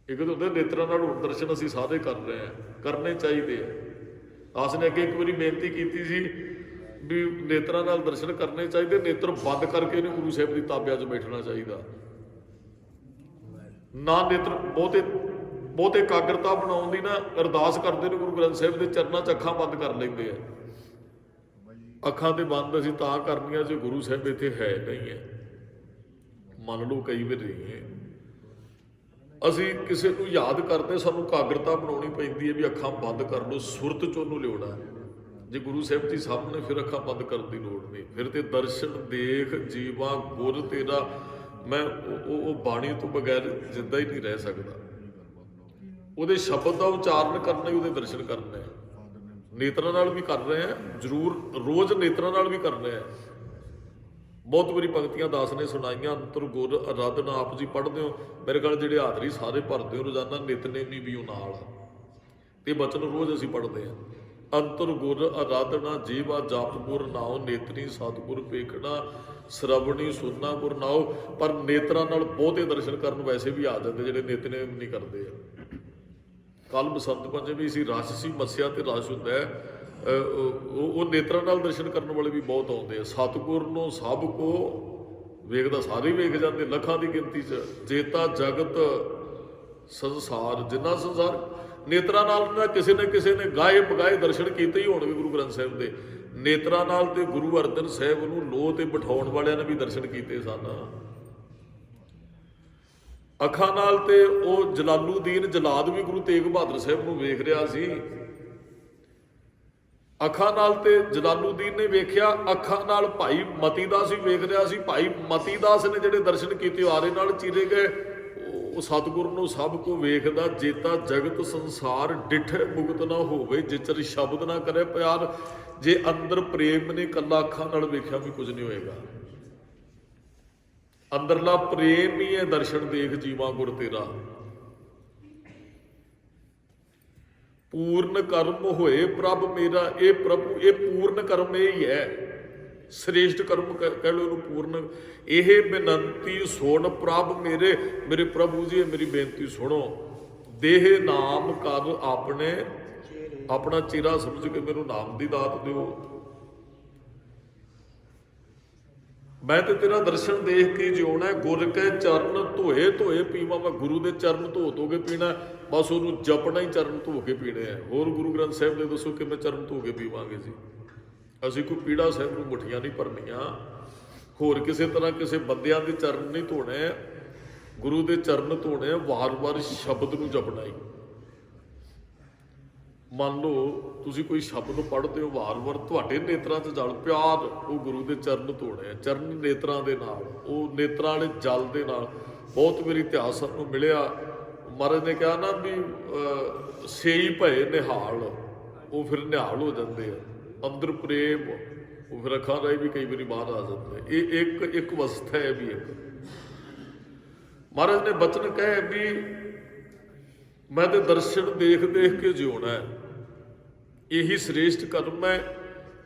ਇੱਕ ਤਾਂ ਹੁੰਦੇ ਨੇਤਰਾਂ ਨਾਲ ਹੁਣ ਦਰਸ਼ਨ ਅਸੀਂ ਸਾਰੇ ਕਰ ਰਹੇ ਹਾਂ, ਕਰਨੇ ਚਾਹੀਦੇ ਆ। ਦਾਸ ਨੇ ਅੱਗੇ ਇੱਕ ਵਾਰੀ ਬੇਨਤੀ ਕੀਤੀ ਸੀ ਵੀ ਨੇਤਰਾਂ ਨਾਲ ਦਰਸ਼ਨ ਕਰਨੇ ਚਾਹੀਦੇ, ਨੇਤਰ ਬੰਦ ਕਰਕੇ ਨਹੀਂ ਗੁਰੂ ਸਾਹਿਬ ਦੀ ਤਾਬਿਆਂ 'ਚ ਬੈਠਣਾ ਚਾਹੀਦਾ। ਨਾ ਨੇਤਰ ਬਹੁਤੇ ਇਕਾਗਰਤਾ ਬਣਾਉਣ ਦੀ ਨਾ ਅਰਦਾਸ ਕਰਦੇ ਨੇ, ਗੁਰੂ ਗ੍ਰੰਥ ਸਾਹਿਬ ਦੇ ਚਰਨਾਂ 'ਚ ਅੱਖਾਂ ਬੰਦ ਕਰ ਲੈਂਦੇ ਆ। ਅੱਖਾਂ ਤੇ ਬੰਦ ਅਸੀਂ ਤਾਂ ਕਰਨੀਆਂ ਜੇ ਗੁਰੂ ਸਾਹਿਬ ਇੱਥੇ ਹੈ ਨਹੀਂ ਹੈ। ਮੰਨ ਲਓ ਕਈ ਵਾਰੀ ਅਸੀਂ ਕਿਸੇ ਨੂੰ ਯਾਦ ਕਰਦੇ, ਸਾਨੂੰ ਇਕਾਗਰਤਾ ਬਣਾਉਣੀ ਪੈਂਦੀ ਹੈ ਵੀ ਅੱਖਾਂ ਬੰਦ ਕਰ ਲਓ, ਸੁਰਤ 'ਚ ਉਹਨੂੰ ਲਿਆਉਣਾ। ਜੇ ਗੁਰੂ ਸਾਹਿਬ ਜੀ ਸਾਹਮਣੇ, ਫਿਰ ਅੱਖਾਂ ਬੰਦ ਕਰਨ ਦੀ ਲੋੜ ਨਹੀਂ। ਫਿਰ ਤੇ ਦਰਸ਼ਨ ਦੇਖ ਜੀਵਾ ਗੁਰ ਤੇਰਾ। ਮੈਂ ਉਹ ਬਾਣੀ ਤੋਂ ਬਗੈਰ ਜਿੰਦਾ ਹੀ ਨਹੀਂ ਰਹਿ ਸਕਦਾ। ਉਹਦੇ ਸ਼ਬਦ ਦਾ ਉਚਾਰਨ ਕਰਨਾ ਹੀ ਉਹਦੇ ਦਰਸ਼ਨ ਕਰਨੇ ਆ। ਨੇਤਰਾਂ ਨਾਲ ਵੀ ਕਰ ਰਹੇ ਆ ਜ਼ਰੂਰ, ਰੋਜ਼ ਨੇਤਰਾਂ ਨਾਲ ਵੀ ਕਰਨੇ ਆ। ਬਹੁਤ ਵਾਰੀ ਪੰਕਤੀਆਂ ਦਾਸ ਨੇ ਸੁਣਾਈਆਂ, ਅੰਤਰ ਗੁਰ ਅਰਾਧਨਾ। ਆਪ ਜੀ ਪੜ੍ਹਦੇ ਹੋ, ਮੇਰੇ ਖਿਆਲ ਜਿਹੜੇ ਹਾਜ਼ਰੀ ਸਾਰੇ ਭਰਦੇ ਹੋ ਰੋਜ਼ਾਨਾ, ਨਿਤਨੇਮੀ ਵੀ ਉਹ ਨਾਲ ਤੇ ਬਚਨ ਰੋਜ਼ ਅਸੀਂ ਪੜ੍ਹਦੇ ਹਾਂ। ਅੰਤਰ ਗੁਰ ਅਰਾਧਨਾ ਜੀਵਾ ਜਪ ਗੁਰ ਨਾਉ, ਨੇਤਰੀ ਸਤਿਗੁਰ ਵੇਖਣਾ, ਸ਼ਰਵਣੀ ਸੁਣਨਾ ਗੁਰ ਨਾਉ। ਪਰ ਨੇਤਰਾਂ ਨਾਲ ਬਹੁਤੇ ਦਰਸ਼ਨ ਕਰਨ ਵੈਸੇ ਵੀ ਆ ਜਾਂਦੇ ਜਿਹੜੇ ਨਿਤਨੇਮ ਨਹੀਂ ਕਰਦੇ ਆ। ਕੱਲ ਬਸੰਤ ਪੰਚਮੀ ਸੀ, ਰਸ਼ ਸੀ, ਮੱਸਿਆ ਤੇ ਰਸ਼ ਹੁੰਦਾ ਹੈ। ਉਹ ਨੇਤਰਾਂ ਨਾਲ ਦਰਸ਼ਨ ਕਰਨ ਵਾਲੇ ਵੀ ਬਹੁਤ ਆਉਂਦੇ ਆ। ਸਤਿਗੁਰ ਨੂੰ ਸਭ ਕੋ ਵੇਖਦਾ, ਸਾਰੇ ਵੇਖ ਜਾਂਦੇ ਲੱਖਾਂ ਦੀ ਗਿਣਤੀ 'ਚ। ਜੇਤਾ ਜਗਤ ਸੰਸਾਰ, ਜਿੰਨਾ ਸੰਸਾਰ ਨੇਤਰਾਂ ਨਾਲ ਨਾ ਕਿਸੇ ਨੇ ਗਾਏ ਬਗਾਏ ਦਰਸ਼ਨ ਕੀਤੇ ਹੀ ਹੋਣਗੇ ਗੁਰੂ ਗ੍ਰੰਥ ਸਾਹਿਬ ਦੇ। ਨੇਤਰਾਂ ਨਾਲ ਤੇ ਗੁਰੂ ਅਰਜਨ ਸਾਹਿਬ ਨੂੰ ਲੋਹ ਤੇ ਬਿਠਾਉਣ ਵਾਲਿਆਂ ਨੇ ਵੀ ਦਰਸ਼ਨ ਕੀਤੇ ਸਨ। ਅੱਖਾਂ ਨਾਲ ਤੇ ਉਹ ਜਲਾਲੂਦੀਨ ਜਲਾਦ ਵੀ ਗੁਰੂ ਤੇਗ ਬਹਾਦਰ ਸਾਹਿਬ ਨੂੰ ਵੇਖ ਰਿਹਾ ਸੀ। ਅੱਖਾਂ ਨਾਲ ਤੇ ਜਲਾਲੂਦੀਨ ਨੇ ਵੇਖਿਆ, ਅੱਖਾਂ ਨਾਲ ਭਾਈ ਮਤੀ ਦਾਸ ਵੀ ਵੇਖ ਰਿਹਾ ਸੀ। ਭਾਈ ਮਤੀ ਦਾਸ ਨੇ ਜਿਹੜੇ ਦਰਸ਼ਨ ਕੀਤੇ ਆਰੇ ਨਾਲ ਚੀਰੇ ਗਏ। ਉਹ ਸਤਿਗੁਰ ਨੂੰ ਸਭ ਕੋ ਵੇਖਦਾ, ਜੇਤਾ ਜਗਤ ਸੰਸਾਰ ਡਿਠੇ ਮੁਕਤ ਨਾ ਹੋਵੇ, ਜਿਚਰ ਸ਼ਬਦ ਨਾ ਕਰੇ ਪਿਆਰ। ਜੇ ਅੰਦਰ ਪ੍ਰੇਮ ਨੇ ਕੱਲਾ ਅੱਖਾਂ ਨਾਲ ਵੇਖਿਆ ਵੀ ਕੁਝ ਨਹੀਂ ਹੋਏਗਾ। ਅੰਦਰਲਾ ਪ੍ਰੇਮ ਹੀ ਹੈ ਦਰਸ਼ਨ ਦੇਖ ਜੀਵਾ ਗੁਰ ਤੇਰਾ। ਪੂਰਨ ਕਰਮ ਹੋਏ ਪ੍ਰਭ ਮੇਰਾ, ਇਹ ਪ੍ਰਭੂ ਇਹ ਪੂਰਨ ਕਰਮ ਇਹ ਹੀ ਹੈ। ਸ੍ਰੇਸ਼ਟ ਕਰਮ ਕਹਿ ਲਓ ਇਹਨੂੰ ਪੂਰਨ। ਇਹ ਬੇਨੰਤੀ ਸੁਣ ਪ੍ਰਭ ਮੇਰੇ, ਮੇਰੇ ਪ੍ਰਭੂ ਜੀ ਮੇਰੀ ਬੇਨਤੀ ਸੁਣੋ। ਦੇਹ ਨਾਮ ਕਰ ਆਪਣੇ, ਆਪਣਾ ਚਿਹਰਾ ਸਮਝ ਕੇ ਮੈਨੂੰ ਨਾਮ ਦੀ ਦਾਤ ਦਿਓ। ਮੈਂ ਤੇ ਤੇਰਾ ਦਰਸ਼ਨ ਦੇਖ ਕੇ ਜਿਉਣਾ। ਗੁਰ ਕੇ ਚਰਨ ਧੋਏ ਧੋਏ ਪੀਵਾਂ। ਮੈਂ ਗੁਰੂ ਦੇ ਚਰਨ ਧੋ ਕੇ ਪੀਣਾ, ਬਸ ਉਹਨੂੰ ਜਪਣਾ ਹੀ ਚਰਨ ਧੋ ਕੇ ਪੀਣੇ ਆ। ਹੋਰ ਗੁਰੂ ਗ੍ਰੰਥ ਸਾਹਿਬ ਦੇ ਦੱਸੋ ਕਿਵੇਂ ਚਰਨ ਧੋ ਕੇ ਪੀਵਾਂਗੇ ਜੀ? ਅਸੀਂ ਕੋਈ ਪੀੜਾ ਸਾਹਿਬ ਨੂੰ ਮੁੱਠੀਆਂ ਨਹੀਂ ਭਰਨੀਆਂ, ਹੋਰ ਕਿਸੇ ਤਰ੍ਹਾਂ ਕਿਸੇ ਬੰਦਿਆਂ ਦੇ ਚਰਨ ਨਹੀਂ ਧੋਣੇ, ਗੁਰੂ ਦੇ ਚਰਨ ਧੋਣੇ। ਵਾਰ-ਵਾਰ ਸ਼ਬਦ ਨੂੰ ਜਪਣਾ ਹੀ। ਮੰਨ ਲਓ ਤੁਸੀਂ ਕੋਈ ਸ਼ਬਦ ਪੜ੍ਹਦੇ ਹੋ ਵਾਰ-ਵਾਰ, ਤੁਹਾਡੇ ਨੇਤਰਾਂ 'ਚ ਜਲ ਪਿਆਰ, ਉਹ ਗੁਰੂ ਦੇ ਚਰਨ ਧੋਣੇ ਆ। ਚਰਨ ਨੇਤਰਾਂ ਦੇ ਨਾਲ, ਉਹ ਨੇਤਰਾਂ ਵਾਲੇ ਜਲ ਦੇ ਨਾਲ। ਬਹੁਤ ਵਾਰੀ ਇਤਿਹਾਸ ਸਾਨੂੰ ਮਿਲਿਆ, ਮਹਾਰਾਜ ਨੇ ਕਿਹਾ ਨਾ ਵੀ ਸੇਈ ਭਏ ਨਿਹਾਲ, ਉਹ ਫਿਰ ਨਿਹਾਲ ਹੋ ਜਾਂਦੇ ਆ। ਅੰਦਰ ਪ੍ਰੇਮ, ਉਹ ਫਿਰ ਅੱਖਾਂ ਰਾਹੀਂ ਵੀ ਕਈ ਵਾਰੀ ਬਾਹਰ ਆ ਜਾਂਦੇ। ਇਹ ਇੱਕ ਅਵਸਥਾ ਹੈ ਵੀ ਇੱਕ। ਮਹਾਰਾਜ ਨੇ ਬਚਨ ਕਹੇ ਵੀ ਮੈਂ ਤੇ ਦਰਸ਼ਨ ਦੇਖ ਦੇਖ ਕੇ ਜਿਉਣਾ ਹੈ। ਇਹੀ ਸ੍ਰੇਸ਼ਟ ਕਰਮ ਹੈ,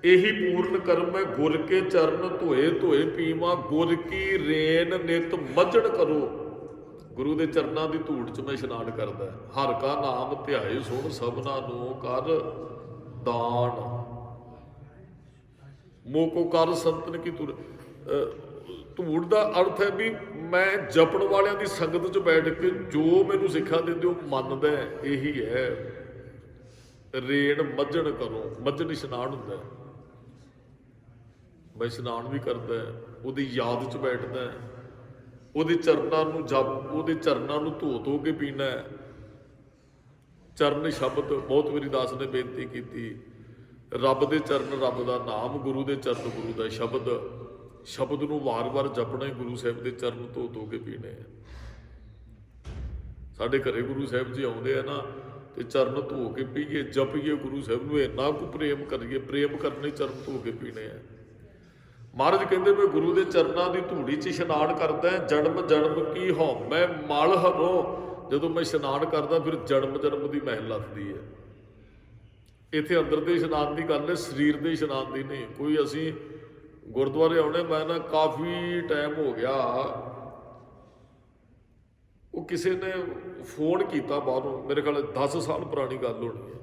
ਇਹੀ ਪੂਰਨ ਕਰਮ ਹੈ। ਗੁਰ ਕੇ ਚਰਨ ਧੋਏ ਧੋਏ ਪੀਵਾਂ, ਗੁਰ ਕੀ ਰੇਨ ਨਿਤ ਮੱਝਣ ਕਰੋ। ਗੁਰੂ ਦੇ ਚਰਨਾਂ ਦੀ ਧੂੜ 'ਚ ਮੈਂ ਇਸ਼ਨਾਨ ਕਰਦਾ। ਹਰ ਕਾ ਨਾਮ ਧਿਆਏ ਸੁਣ ਸਭਨਾ ਨੂੰ ਕਰ ਦਾਨ, ਮੋਕੋ ਕਰ ਸੰਤਨ ਕੀ ਧੂੜ। ਧੂੜ ਦਾ ਅਰਥ ਹੈ ਵੀ ਮੈਂ ਜਪਣ ਵਾਲਿਆਂ ਦੀ ਸੰਗਤ 'ਚ ਬੈਠ ਕੇ ਜੋ ਮੈਨੂੰ ਸਿੱਖਿਆ ਦਿੰਦੇ ਉਹ ਮੰਨਦਾ, ਇਹੀ ਹੈ। ਰੇਣ ਮੱਝਣ ਕਰੋ, ਮੱਝਣ ਇਸ਼ਨਾਨ ਹੁੰਦਾ, ਮੈਂ ਇਸ਼ਨਾਨ ਵੀ ਕਰਦਾ, ਉਹਦੀ ਯਾਦ 'ਚ ਬੈਠਦਾ, ਉਹਦੇ ਚਰਨਾਂ ਨੂੰ ਉਹਦੇ ਚਰਨਾਂ ਨੂੰ ਧੋ ਕੇ ਪੀਣਾ। ਚਰਨ ਸ਼ਬਦ ਬਹੁਤ ਵਾਰੀ ਦਾਸ ਨੇ ਬੇਨਤੀ ਕੀਤੀ, ਰੱਬ ਦੇ ਚਰਨ ਰੱਬ ਦਾ ਨਾਮ, ਗੁਰੂ ਦੇ ਚਰਨ ਗੁਰੂ ਦਾ ਸ਼ਬਦ। ਸ਼ਬਦ ਨੂੰ ਵਾਰ-ਵਾਰ ਜਪਣਾ ਹੀ, ਗੁਰੂ ਸਾਹਿਬ ਦੇ ਚਰਨ ਧੋ ਕੇ ਪੀਣੇ ਆ। ਸਾਡੇ ਘਰੇ ਗੁਰੂ ਸਾਹਿਬ ਜੀ ਆਉਂਦੇ ਆ ਨਾ, ਤੇ ਚਰਨ ਧੋ ਕੇ ਪੀਏ, ਜਪੀਏ ਗੁਰੂ ਸਾਹਿਬ ਨੂੰ, ਇੰਨਾ ਕੁ ਪ੍ਰੇਮ ਕਰੀਏ, ਪ੍ਰੇਮ ਕਰਨੇ ਚਰਨ ਧੋ ਕੇ ਪੀਣੇ ਆ। ਮਹਾਰਾਜ ਕਹਿੰਦੇ ਮੈਂ ਗੁਰੂ ਦੇ ਚਰਨਾਂ ਦੀ ਧੂੜੀ 'ਚ ਇਸ਼ਨਾਨ ਕਰਦਾ, ਜਨਮ ਜਨਮ ਕੀ ਹਉਮੈ ਮਲ ਹਰੋ। ਜਦੋਂ ਮੈਂ ਇਸ਼ਨਾਨ ਕਰਦਾ ਫਿਰ ਜਨਮ ਦੀ ਮਹਿਲ ਲੱਥਦੀ ਹੈ। ਇੱਥੇ ਅੰਦਰ ਦੇ ਇਸ਼ਨਾਨ ਦੀ ਗੱਲ ਹੈ, ਸਰੀਰ ਦੇ ਇਸ਼ਨਾਨ ਦੀ ਨਹੀਂ। ਕੋਈ ਅਸੀਂ ਗੁਰਦੁਆਰੇ ਆਉਣੇ, ਮੈਂ ਨਾ ਕਾਫੀ ਟਾਈਮ ਹੋ ਗਿਆ, ਉਹ ਕਿਸੇ ਨੇ ਫੋਨ ਕੀਤਾ ਬਾਹਰੋਂ, ਮੇਰੇ ਖਿਆਲ 10 ਸਾਲ ਪੁਰਾਣੀ ਗੱਲ ਹੋਣੀ ਹੈ।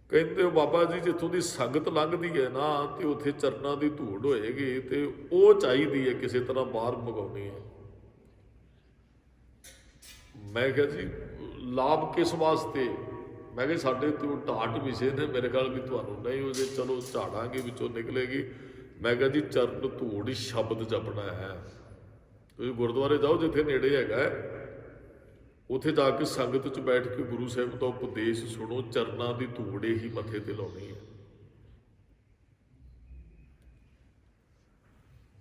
ਕਹਿੰਦੇ ਉਹ ਬਾਬਾ ਜੀ ਜਿੱਥੋਂ ਦੀ ਸੰਗਤ ਲੰਘਦੀ ਹੈ ਨਾ, ਤੇ ਉੱਥੇ ਚਰਨਾਂ ਦੀ ਧੂੜ ਹੋਏਗੀ, ਤੇ ਉਹ ਚਾਹੀਦੀ ਹੈ ਕਿਸੇ ਤਰ੍ਹਾਂ ਬਾਹਰ ਮੰਗਾਉਣੀ ਹੈ। ਮੈਂ ਕਿਹਾ ਜੀ ਲਾਭ ਕਿਸ ਵਾਸਤੇ? ਮੈਂ ਕਿਹਾ ਸਾਡੇ ਤੋਂ ਢਾਟ ਵਿਸ਼ੇ ਨੇ, ਮੇਰੇ ਖਿਆਲ ਵੀ ਤੁਹਾਨੂੰ ਨਹੀਂ ਉਹਦੇ, ਚਲੋ ਝਾੜਾਂਗੇ ਵਿੱਚੋਂ ਨਿਕਲੇਗੀ। ਮੈਂ ਕਿਹਾ ਜੀ ਚਰਨ ਧੂੜ ਸ਼ਬਦ ਜਪਣਾ ਹੈ। ਤੁਸੀਂ ਗੁਰਦੁਆਰੇ ਜਾਓ ਜਿੱਥੇ ਨੇੜੇ ਹੈਗਾ, ਉੱਥੇ ਜਾ ਕੇ ਸੰਗਤ 'ਚ ਬੈਠ ਕੇ ਗੁਰੂ ਸਾਹਿਬ ਦਾ ਉਪਦੇਸ਼ ਸੁਣੋ, ਚਰਨਾਂ ਦੀ ਧੂੜ ਹੀ ਮੱਥੇ ਤੇ ਲਾਉਣੀ ਹੈ।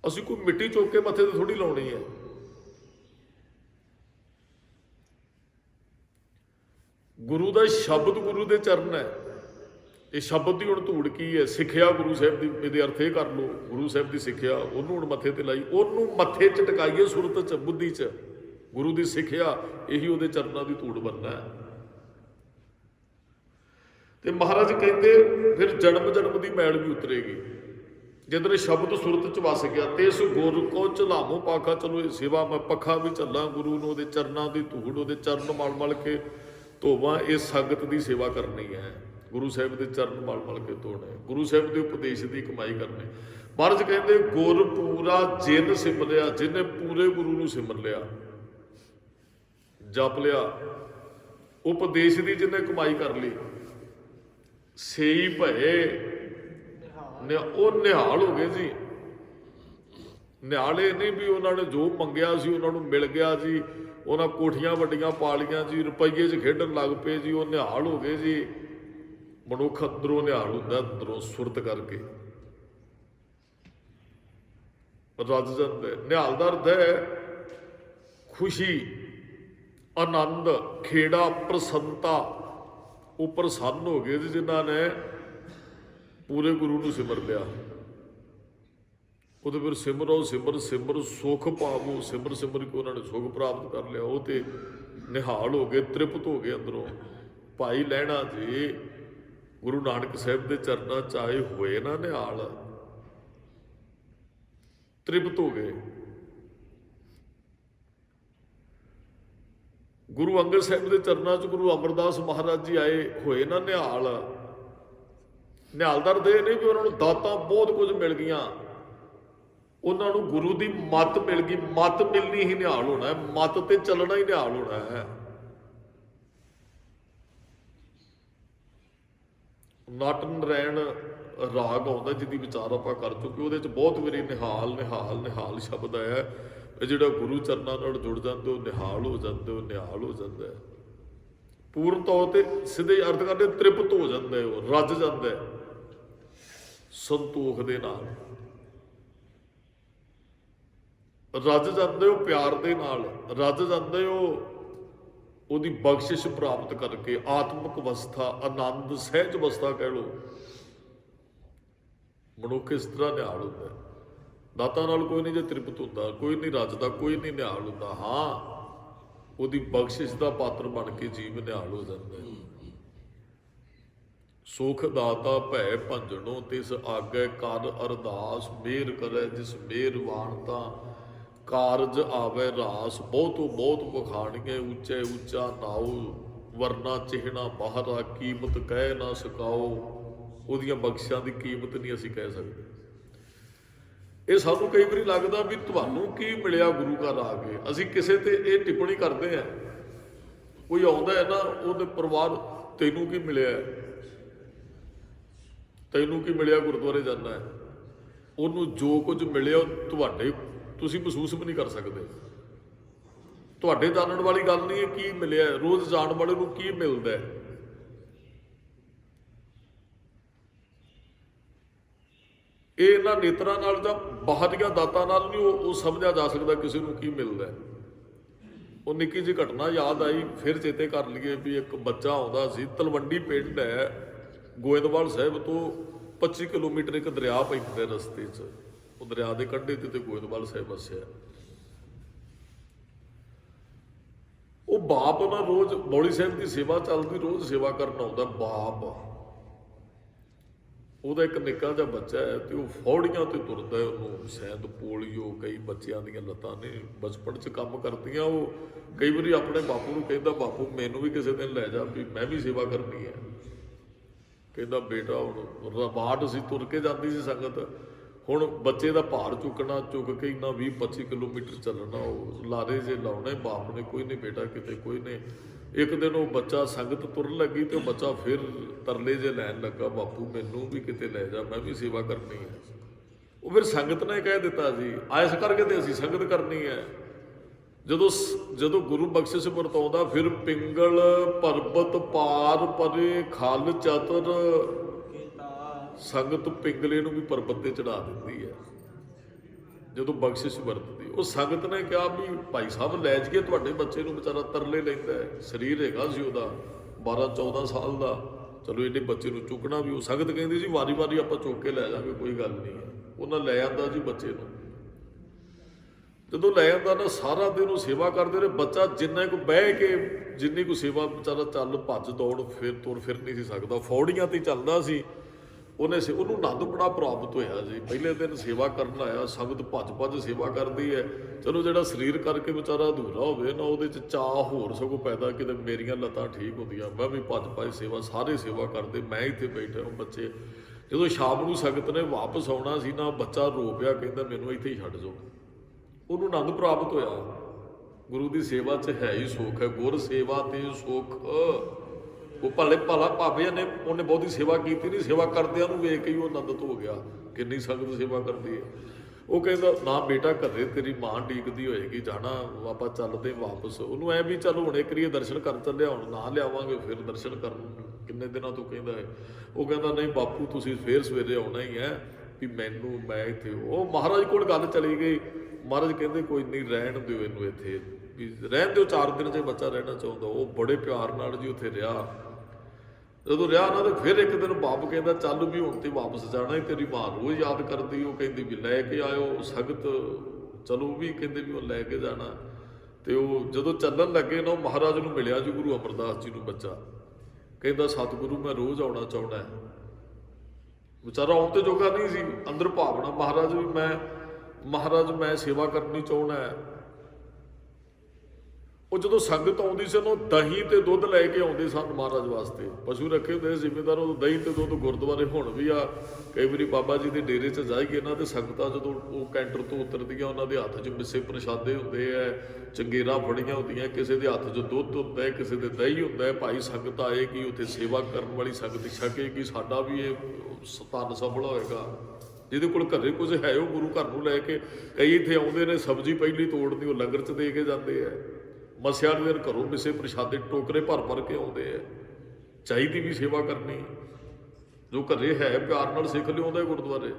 ਅਸੀਂ ਕੋਈ ਮਿੱਟੀ ਚੁੱਕ ਕੇ ਮੱਥੇ ਤੇ ਥੋੜੀ ਲਾਉਣੀ ਹੈ। ਗੁਰੂ ਦਾ ਸ਼ਬਦ ਗੁਰੂ ਦੇ ਚਰਨ ਹੈ। ਇਹ ਸ਼ਬਦ ਦੀ ਹੁਣ ਧੂੜ ਕੀ ਹੈ? ਸਿੱਖਿਆ ਗੁਰੂ ਸਾਹਿਬ ਦੀ, ਇਹਦੇ ਅਰਥ ਇਹ ਕਰ ਲਓ, ਗੁਰੂ ਸਾਹਿਬ ਦੀ ਸਿੱਖਿਆ, ਉਹਨੂੰ ਹੁਣ ਮੱਥੇ ਤੇ ਲਾਈ, ਉਹਨੂੰ ਮੱਥੇ 'ਚ ਟਿਕਾਈਏ, ਸੁਰਤ 'ਚ, ਬੁੱਧੀ 'ਚ। ਗੁਰੂ ਦੀ ਸਿੱਖਿਆ ਇਹੀ ਉਹਦੇ ਚਰਨਾਂ ਦੀ ਧੂੜ ਬਣਨਾ ਹੈ। ਤੇ ਮਹਾਰਾਜ ਕਹਿੰਦੇ ਫਿਰ ਜਨਮ ਦੀ ਮੈਲ ਵੀ ਉਤਰੇਗੀ। ਜਦੋਂ ਸ਼ਬਦ ਸੁਰਤ 'ਚ ਵਸ ਗਿਆ, ਤੇ ਇਸ ਗੁਰ ਕੋ ਝਲਾਮੋ ਪਾਖਾ, ਚਲੋ ਇਹ ਸੇਵਾ ਮੈਂ ਪੱਖਾ ਵੀ ਝੱਲਾਂ, ਗੁਰੂ ਨੂੰ ਉਹਦੇ ਚਰਨਾਂ ਦੀ ਧੂੜ, ਉਹਦੇ ਚਰਨ ਮਲ ਕੇ ਧੋਵਾਂ। ਇਹ ਸੰਗਤ ਦੀ ਸੇਵਾ ਕਰਨੀ ਹੈ, ਗੁਰੂ ਸਾਹਿਬ ਦੇ ਚਰਨ ਮਲ ਕੇ ਧੋਣੇ, ਗੁਰੂ ਸਾਹਿਬ ਦੇ ਉਪਦੇਸ਼ ਦੀ ਕਮਾਈ ਕਰਨੀ। ਮਹਾਰਾਜ ਕਹਿੰਦੇ ਗੁਰ ਪੂਰਾ ਜਿਨ ਸਿਮਰਿਆ, ਜਿਹਨੇ ਪੂਰੇ ਗੁਰੂ ਨੂੰ ਸਿਮਰ ਲਿਆ, ਜਪ ਲਿਆ, ਉਪਦੇਸ਼ ਦੀ ਜਿਹਨੇ ਕਮਾਈ ਕਰ ਲਈ, ਸੇਈ ਭਏ ਉਹ ਨਿਹਾਲ ਹੋ ਗਏ ਜੀ। ਨਿਹਾਲੇ ਨਹੀਂ ਵੀ ਉਹਨਾਂ ਨੇ ਜੋ ਮੰਗਿਆ ਸੀ ਉਹਨਾਂ ਨੂੰ ਮਿਲ ਗਿਆ ਜੀ, ਉਹਨਾਂ ਕੋਠੀਆਂ ਵੱਡੀਆਂ ਪਾ ਲਈਆਂ ਜੀ, ਰੁਪਈਏ 'ਚ ਖੇਡਣ ਲੱਗ ਪਏ ਜੀ, ਉਹ ਨਿਹਾਲ ਹੋ ਗਏ ਜੀ। ਮਨੁੱਖ ਅੰਦਰੋਂ ਨਿਹਾਲ ਹੁੰਦਾ, ਅੰਦਰੋਂ ਸੁਰਤ ਕਰਕੇ ਰੱਜ ਜਾਂਦਾ। ਨਿਹਾਲ ਦਾ ਅਰਥ ਹੈ ਖੁਸ਼ੀ, ਆਨੰਦ, ਖੇੜਾ, ਪ੍ਰਸੰਨਤਾ। ਉਹ ਪ੍ਰਸੰਨ ਹੋ ਗਏ ਜੀ ਜਿਨ੍ਹਾਂ ਨੇ ਪੂਰੇ ਗੁਰੂ ਨੂੰ ਸਿਮਰ ਲਿਆ। ਉਹਦੇ ਫਿਰ ਸਿਮਰੋ ਸਿਮਰ ਸੁਖ ਪਾਵੋ, ਸਿਮਰ ਕੇ ਉਹਨਾਂ ਨੇ ਸੁਖ ਪ੍ਰਾਪਤ ਕਰ ਲਿਆ। ਉਹ ਤੇ ਨਿਹਾਲ ਹੋ ਗਏ, ਤ੍ਰਿਪਤ ਹੋ ਗਏ ਅੰਦਰੋਂ। ਭਾਈ ਲਹਿਣਾ ਜੀ ਗੁਰੂ ਨਾਨਕ ਸਾਹਿਬ ਦੇ ਚਰਨਾਂ 'ਚ ਆਏ ਹੋਏ ਨਾ ਨਿਹਾਲ, ਤ੍ਰਿਪਤ ਹੋ ਗਏ। ਗੁਰੂ ਅੰਗਦ ਸਾਹਿਬ ਦੇ ਚਰਨਾਂ 'ਚ ਗੁਰੂ ਅਮਰਦਾਸ ਮਹਾਰਾਜ ਜੀ ਆਏ ਹੋਏ ਨਾ ਨਿਹਾਲ। ਨਿਹਾਲ ਦਾ ਅਰਥ ਇਹ ਨਹੀਂ ਵੀ ਉਹਨਾਂ ਨੂੰ ਦਾਤਾਂ ਬਹੁਤ ਕੁਝ ਮਿਲ ਗਈਆਂ, ਉਹਨਾਂ ਨੂੰ ਗੁਰੂ ਦੀ ਮੱਤ ਮਿਲ ਗਈ। ਮੱਤ ਮਿਲਣੀ ਹੀ ਨਿਹਾਲ ਹੋਣਾ ਹੈ, ਮੱਤ ਤੇ ਚੱਲਣਾ ਹੀ ਨਿਹਾਲ ਹੋਣਾ ਹੈ। ਨਟ ਨਰੈਣ ਰਾਗ ਆਉਂਦਾ ਜਿਹਦੀ ਵਿਚਾਰ ਆਪਾਂ ਕਰ ਚੁੱਕੇ, ਉਹਦੇ 'ਚ ਬਹੁਤ ਵਾਰੀ ਨਿਹਾਲ ਸ਼ਬਦ ਆਇਆ। ਇਹ ਜਿਹੜਾ ਗੁਰੂ ਚਰਨਾਂ ਨਾਲ ਜੁੜ ਜਾਂਦੇ ਉਹ ਨਿਹਾਲ ਹੋ ਜਾਂਦਾ। ਪੂਰਨ ਤੌਰ ਤੇ ਸਿੱਧੇ ਅਰਥ ਕਰਦੇ ਤ੍ਰਿਪਤ ਹੋ ਜਾਂਦਾ, ਉਹ ਰੱਜ ਜਾਂਦਾ ਸੰਤੋਖ ਦੇ ਨਾਲ, ਰੱਜ ਜਾਂਦੇ ਉਹ ਪਿਆਰ ਦੇ ਨਾਲ, ਰੱਜ ਜਾਂਦੇ ਉਹ ਉਹਦੀ ਬਖਸ਼ਿਸ਼ ਪ੍ਰਾਪਤ ਕਰਕੇ। ਆਤਮਿਕ ਅਵਸਥਾ, ਆਨੰਦ, ਸਹਿਜ ਅਵਸਥਾ ਕਹਿ ਲਓ। ਮਨੁੱਖ ਇਸ ਤਰ੍ਹਾਂ ਨਿਹਾਲ ਹੁੰਦਾ। ਦਾਤਾਂ ਨਾਲ ਕੋਈ ਨਹੀਂ ਜੇ ਤ੍ਰਿਪਤ ਹੁੰਦਾ, ਕੋਈ ਨਹੀਂ ਰੱਜਦਾ, ਕੋਈ ਨਹੀਂ ਨਿਹਾਲ ਹੁੰਦਾ। ਹਾਂ, ਉਹਦੀ ਬਖਸ਼ਿਸ਼ ਦਾ ਪਾਤਰ ਬਣ ਕੇ ਜੀਵ ਨਿਹਾਲ ਹੋ ਜਾਂਦਾ। ਸੁਖ ਦਾਤਾ ਭੈ ਭੰਜਣੋ ਤਿਸ ਆਗੇ ਕਰ ਅਰਦਾਸ, ਮਿਹਰ ਕਰੇ ਜਿਸ ਮਿਹਰਬਾਨ ਤਾਂ ਕਾਰਜ ਆਵੇ ਰਾਸ, ਬਹੁਤੋ ਬਹੁਤ ਵਖਾਣੀਏ, ਉੱਚੇ ਉੱਚਾ ਨਾਉ, ਵਰਨਾ ਚਿਹਣਾ ਬਾਹਰਾ, ਕੀਮਤ ਕਹਿ ਨਾ ਸਕਾਓ। ਉਹਦੀਆਂ ਬਖਸ਼ਾਂ ਦੀ ਕੀਮਤ ਨਹੀਂ ਅਸੀਂ ਕਹਿ ਸਕਦੇ। ਇਹ ਸਾਨੂੰ ਕਈ ਵਾਰੀ ਲੱਗਦਾ ਵੀ ਤੁਹਾਨੂੰ ਕੀ ਮਿਲਿਆ ਗੁਰੂ ਘਰ ਆ ਕੇ। ਅਸੀਂ ਕਿਸੇ ਤੇ ਇਹ ਟਿੱਪਣੀ ਕਰਦੇ ਹਾਂ, ਕੋਈ ਆਉਂਦਾ ਹੈ ਨਾ, ਉਹਦੇ ਪਰਿਵਾਰ, ਤੈਨੂੰ ਕੀ ਮਿਲਿਆ, ਤੈਨੂੰ ਕੀ ਮਿਲਿਆ, ਗੁਰਦੁਆਰੇ ਜਾਂਦਾ ਹੈ, ਉਹਨੂੰ ਜੋ ਕੁਝ ਮਿਲਿਆ ਤੁਹਾਡੇ, ਤੁਸੀਂ ਮਹਿਸੂਸ ਵੀ ਨਹੀਂ ਕਰ ਸਕਦੇ। ਤੁਹਾਡੇ ਜਾਣਨ ਵਾਲੀ ਗੱਲ ਨਹੀਂ ਹੈ ਕੀ ਮਿਲਿਆ, ਰੋਜ਼ ਜਾਣ ਵਾਲੇ ਨੂੰ ਕੀ ਮਿਲਦਾ ਹੈ। ਇਹ ਇਹਨਾਂ ਨੇਤਰਾਂ ਨਾਲ ਜਾਂ ਬਾਹਰੀਆਂ ਦਾਤਾਂ ਨਾਲ ਨਹੀਂ ਉਹ ਸਮਝਿਆ ਜਾ ਸਕਦਾ ਕਿਸੇ ਨੂੰ ਕੀ ਮਿਲਦਾ ਹੈ। ਉਹ ਨਿੱਕੀ ਜਿਹੀ ਘਟਨਾ ਯਾਦ ਆਈ, ਫਿਰ ਚੇਤੇ ਕਰ ਲਈਏ ਵੀ ਇੱਕ ਬੱਚਾ ਆਉਂਦਾ ਸੀ, ਤਲਵੰਡੀ ਪਿੰਡ ਹੈ, ਗੋਇੰਦਵਾਲ ਸਾਹਿਬ ਤੋਂ 25 ਕਿਲੋਮੀਟਰ ਇੱਕ ਦਰਿਆ ਪੈਂਦਾ ਰਸਤੇ 'ਚ, ਉਹ ਦਰਿਆ ਦੇ ਕੰਢੇ ਤੇ ਗੋਇੰਦਵਾਲ ਸਾਹਿਬ ਵਸਿਆ। ਉਹ ਬਾਪ ਨਾ ਰੋਜ਼ ਬੌਲੀ ਸਾਹਿਬ ਦੀ ਸੇਵਾ ਚੱਲਦੀ, ਰੋਜ਼ ਸੇਵਾ ਕਰਨ ਆਉਂਦਾ ਬਾਪ। ਉਹਦਾ ਇੱਕ ਨਿੱਕਾ ਜਿਹਾ ਬੱਚਾ ਹੈ ਤੇ ਉਹ ਫੌੜੀਆਂ ਤੇ ਤੁਰਦਾ ਹੈ, ਉਹਨੂੰ ਸ਼ਾਇਦ ਪੋਲੀਓ, ਕਈ ਬੱਚਿਆਂ ਦੀਆਂ ਲੱਤਾਂ ਨੇ ਬਚਪਨ 'ਚ ਕੰਮ ਕਰਦੀਆਂ। ਉਹ ਕਈ ਵਾਰੀ ਆਪਣੇ ਬਾਪੂ ਨੂੰ ਕਹਿੰਦਾ, ਬਾਪੂ ਮੈਨੂੰ ਵੀ ਕਿਸੇ ਦਿਨ ਲੈ ਜਾ ਵੀ ਮੈਂ ਵੀ ਸੇਵਾ ਕਰਨੀ ਹੈ। ਕਹਿੰਦਾ ਬੇਟਾ ਹੁਣ ਰਵਾਟ ਸੀ, ਤੁਰ ਕੇ ਜਾਂਦੀ ਸੀ ਸੰਗਤ, ਹੁਣ ਬੱਚੇ ਦਾ ਭਾਰ ਚੁੱਕਣਾ, ਚੁੱਕ ਕੇ ਇੰਨਾ 20-25 ਕਿਲੋਮੀਟਰ ਚੱਲਣਾ, ਉਹ ਲਾਰੇ ਜੇ ਲਾਉਣੇ ਬਾਪ ਨੇ, ਕੋਈ ਨਹੀਂ ਬੇਟਾ ਕਿਤੇ ਕੋਈ ਨਹੀਂ। ਇੱਕ ਦਿਨ ਉਹ ਬੱਚਾ ਸੰਗਤ ਤੁਰਨ ਲੱਗੀ ਤੇ ਉਹ ਬੱਚਾ ਫਿਰ ਤਰਲੇ ਜੇ ਲੈਣ ਲੱਗਾ, ਬਾਪੂ ਮੈਨੂੰ ਵੀ ਕਿਤੇ ਲੈ ਜਾ, ਮੈਂ ਵੀ ਸੇਵਾ ਕਰਨੀ ਹੈ। ਉਹ ਫਿਰ ਸੰਗਤ ਨੇ ਕਹਿ ਦਿੱਤਾ ਜੀ ਇਸ ਕਰਕੇ ਤੇ ਅਸੀਂ ਸੰਗਤ ਕਰਨੀ ਹੈ। ਜਦੋਂ ਗੁਰੂ ਬਖਸ਼ਿਸ਼ ਵਰਤਾਉਂਦਾ, ਫਿਰ ਪਿੰਗਲ ਪਰਬਤ ਪਾਰ ਪਰੇ ਖਲ ਚਤਰ, ਸੰਗਤ ਪਿੰਗਲੇ ਨੂੰ ਵੀ ਪਰਬਤ ਤੇ ਚੜਾ ਦਿੰਦੀ ਹੈ ਜਦੋਂ ਬਖਸ਼ਿਸ਼ ਵਰਤਦੀ। ਉਹ ਸੰਗਤ ਨੇ ਕਿਹਾ ਵੀ ਭਾਈ ਸਾਹਿਬ ਲੈ ਜਾਈਏ ਤੁਹਾਡੇ ਬੱਚੇ ਨੂੰ, ਵਿਚਾਰਾ ਤਰਲੇ ਲੈਂਦਾ ਹੈ, ਸਰੀਰ ਹੈਗਾ ਸੀ ਉਹਦਾ 12-14 ਸਾਲ ਦਾ, ਚਲੋ ਇਹਨੇ ਬੱਚੇ ਨੂੰ ਚੁੱਕਣਾ ਵੀ। ਉਹ ਸੰਗਤ ਕਹਿੰਦੀ ਸੀ ਵਾਰੀ ਵਾਰੀ ਆਪਾਂ ਚੁੱਕ ਕੇ ਲੈ ਜਾਵਾਂਗੇ, ਕੋਈ ਗੱਲ ਨਹੀਂ ਹੈ। ਉਹਨਾਂ ਲੈ ਆਂਦਾ ਜੀ ਬੱਚੇ ਨੂੰ। ਜਦੋਂ ਲੈ ਆਂਦਾ ਨਾ, ਸਾਰਾ ਦਿਨ ਉਹ ਸੇਵਾ ਕਰਦੇ ਰਹੇ। ਬੱਚਾ ਜਿੰਨਾ ਕੁ ਬਹਿ ਕੇ, ਜਿੰਨੀ ਕੁ ਸੇਵਾ, ਵਿਚਾਰਾ ਚੱਲ ਭੱਜ ਦੌੜ ਫਿਰ ਤੁਰ ਫਿਰ ਨਹੀਂ ਸੀ ਸਕਦਾ, ਫੌੜੀਆਂ ਤੇ ਚੱਲਦਾ ਸੀ। ਉਹਨੂੰ ਆਨੰਦ ਬੜਾ ਪ੍ਰਾਪਤ ਹੋਇਆ ਜੀ। ਪਹਿਲੇ ਦਿਨ ਸੇਵਾ ਕਰਨ ਆਇਆ, ਸੰਗਤ ਭੱਜ ਸੇਵਾ ਕਰਦੀ ਹੈ। ਚਲੋ ਜਿਹੜਾ ਸਰੀਰ ਕਰਕੇ ਵਿਚਾਰਾ ਅਧੂਰਾ ਹੋਵੇ ਨਾ, ਉਹਦੇ 'ਚ ਚਾਅ ਹੋਰ ਸਗੋਂ ਪੈਦਾ, ਕਿਤੇ ਮੇਰੀਆਂ ਲੱਤਾਂ ਠੀਕ ਹੁੰਦੀਆਂ, ਮੈਂ ਵੀ ਭੱਜ ਸੇਵਾ, ਸਾਰੇ ਸੇਵਾ ਕਰਦੇ, ਮੈਂ ਇੱਥੇ ਬੈਠਾ ਹਾਂ। ਬੱਚੇ ਜਦੋਂ ਸ਼ਾਮ ਨੂੰ ਸੰਗਤ ਨੇ ਵਾਪਸ ਆਉਣਾ ਸੀ ਨਾ, ਬੱਚਾ ਰੋ ਪਿਆ, ਕਹਿੰਦਾ ਮੈਨੂੰ ਇੱਥੇ ਹੀ ਛੱਡ ਜਾਓ। ਉਹਨੂੰ ਆਨੰਦ ਪ੍ਰਾਪਤ ਹੋਇਆ। ਗੁਰੂ ਦੀ ਸੇਵਾ 'ਚ ਹੈ ਹੀ ਸੁੱਖ ਹੈ, ਗੁਰ ਸੇਵਾ ਤੇ ਸੁੱਖ। ਉਹ ਭਲੇ ਭਲਾ ਭਾਵੇਂ ਉਹਨੇ ਬਹੁਤੀ ਸੇਵਾ ਕੀਤੀ ਨਹੀਂ, ਸੇਵਾ ਕਰਦਿਆਂ ਨੂੰ ਵੇਖ ਕੇ ਹੀ ਉਹ ਆਨੰਦਿਤ ਹੋ ਗਿਆ, ਕਿੰਨੀ ਸੰਗਤ ਸੇਵਾ ਕਰਦੀ ਹੈ। ਉਹ ਕਹਿੰਦਾ ਨਾ ਬੇਟਾ, ਘਰੇ ਤੇਰੀ ਮਾਂ ਡੀਕਦੀ ਹੋਏਗੀ, ਜਾਣਾ ਆਪਾਂ ਚੱਲਦੇ ਵਾਪਸ। ਉਹਨੂੰ ਐ ਵੀ ਚੱਲ ਹੁਣ ਇੱਕ ਵਾਰੀ ਦਰਸ਼ਨ ਕਰ ਚੱਲਿਆ, ਹੁਣ ਨਾ ਲਿਆਵਾਂਗੇ ਫਿਰ ਦਰਸ਼ਨ ਕਰਨ, ਕਿੰਨੇ ਦਿਨਾਂ ਤੋਂ ਕਹਿੰਦਾ ਹੈ। ਉਹ ਕਹਿੰਦਾ ਨਹੀਂ ਬਾਪੂ, ਤੁਸੀਂ ਫੇਰ ਸਵੇਰੇ ਆਉਣਾ ਹੀ ਹੈ ਵੀ ਮੈਂ ਇੱਥੇ। ਉਹ ਮਹਾਰਾਜ ਕੋਲ ਗੱਲ ਚਲੀ ਗਈ। ਮਹਾਰਾਜ ਕਹਿੰਦੇ ਕੋਈ ਨਹੀਂ, ਰਹਿਣ ਦਿਓ ਇਹਨੂੰ ਇੱਥੇ, ਵੀ ਰਹਿਣ ਦਿਓ 4 ਦਿਨ ਜੇ ਬੱਚਾ ਰਹਿਣਾ ਚਾਹੁੰਦਾ। ਉਹ ਬੜੇ ਪਿਆਰ ਨਾਲ ਜੀ ਉੱਥੇ ਰਿਹਾ। ਜਦੋਂ ਰਿਹਾ ਨਾ, ਤੇ ਫਿਰ ਇੱਕ ਦਿਨ ਬਾਪ ਕਹਿੰਦਾ ਚੱਲ ਵੀ ਹੁਣ ਤੇ ਵਾਪਸ ਜਾਣਾ ਹੀ, ਤੇਰੀ ਮਾਂ ਰੋਜ਼ ਯਾਦ ਕਰਦੀ। ਉਹ ਕਹਿੰਦੀ ਵੀ ਲੈ ਕੇ ਆਇਓ ਸੰਗਤ, ਚਲੋ ਵੀ ਕਹਿੰਦੇ ਵੀ ਉਹ ਲੈ ਕੇ ਜਾਣਾ। ਤੇ ਉਹ ਜਦੋਂ ਚੱਲਣ ਲੱਗੇ ਨਾ, ਉਹ ਮਹਾਰਾਜ ਨੂੰ ਮਿਲਿਆ ਜੀ, ਗੁਰੂ ਅਮਰਦਾਸ ਜੀ ਨੂੰ। ਬੱਚਾ ਕਹਿੰਦਾ ਸਤਿਗੁਰੂ ਮੈਂ ਰੋਜ਼ ਆਉਣਾ ਚਾਹੁੰਦਾ। ਵਿਚਾਰਾ ਆਉਣ ਤੇ ਜੋਗਾ ਨਹੀਂ ਸੀ, ਅੰਦਰ ਭਾਵਨਾ ਮਹਾਰਾਜ ਮੈਂ ਸੇਵਾ ਕਰਨੀ ਚਾਹੁੰਦਾ। ਉਹ ਜਦੋਂ ਸੰਗਤ ਆਉਂਦੀ ਸੀ, ਉਹਨੂੰ ਦਹੀਂ ਤੇ ਦੁੱਧ ਲੈ ਕੇ ਆਉਂਦੇ ਸਨ ਮਹਾਰਾਜ ਵਾਸਤੇ। ਪਸ਼ੂ ਰੱਖੇ ਹੁੰਦੇ ਜ਼ਿਮੀਂਦਾਰ, ਉਹ ਦਹੀਂ ਤੇ ਦੁੱਧ ਗੁਰਦੁਆਰੇ ਹੁਣ ਵੀ ਆ। ਕਈ ਵਾਰੀ ਬਾਬਾ ਜੀ ਦੇ ਡੇਰੇ 'ਚ ਜਾਈਏ ਨਾ, ਤੇ ਸੰਗਤਾਂ ਜਦੋਂ ਉਹ ਕੈਂਟਰ ਤੋਂ ਉਤਰਦੀਆਂ, ਉਹਨਾਂ ਦੇ ਹੱਥ 'ਚ ਮਿੱਸੇ ਪ੍ਰਸ਼ਾਦੇ ਹੁੰਦੇ ਆ, ਚੰਗੇਰਾਂ ਫੜੀਆਂ ਹੁੰਦੀਆਂ, ਕਿਸੇ ਦੇ ਹੱਥ 'ਚ ਦੁੱਧ ਹੁੰਦਾ ਹੈ, ਕਿਸੇ ਦੇ ਦਹੀਂ ਹੁੰਦਾ ਹੈ। ਭਾਈ ਸੰਗਤ ਆਏਗੀ, ਉੱਥੇ ਸੇਵਾ ਕਰਨ ਵਾਲੀ ਸੰਗਤ ਛਕੇਗੀ, ਸਾਡਾ ਵੀ ਇਹ ਧੰਨ ਸਫਲ ਹੋਏਗਾ। ਜਿਹਦੇ ਕੋਲ ਘਰੇ ਕੁਝ ਹੈ ਉਹ ਗੁਰੂ ਘਰ ਨੂੰ ਲੈ ਕੇ, ਕਈ ਇੱਥੇ ਆਉਂਦੇ ਨੇ, ਸਬਜ਼ੀ ਪਹਿਲੀ ਤੋੜਨੀ ਉਹ ਲੰਗਰ 'ਚ ਦੇ ਕੇ ਜਾਂਦੇ ਆ। ਮੱਸਿਆ ਦੇ ਦਿਨ ਘਰੋਂ ਮਿੱਸੇ ਪ੍ਰਸ਼ਾਦੇ ਟੋਕਰੇ ਭਰ ਕੇ ਆਉਂਦੇ ਆ। ਚਾਹੀਦੀ ਵੀ ਸੇਵਾ ਕਰਨੀ, ਜੋ ਘਰੇ ਹੈ ਪਿਆਰ ਨਾਲ ਸਿੱਖ ਲਿਆਉਂਦਾ ਗੁਰਦੁਆਰੇ।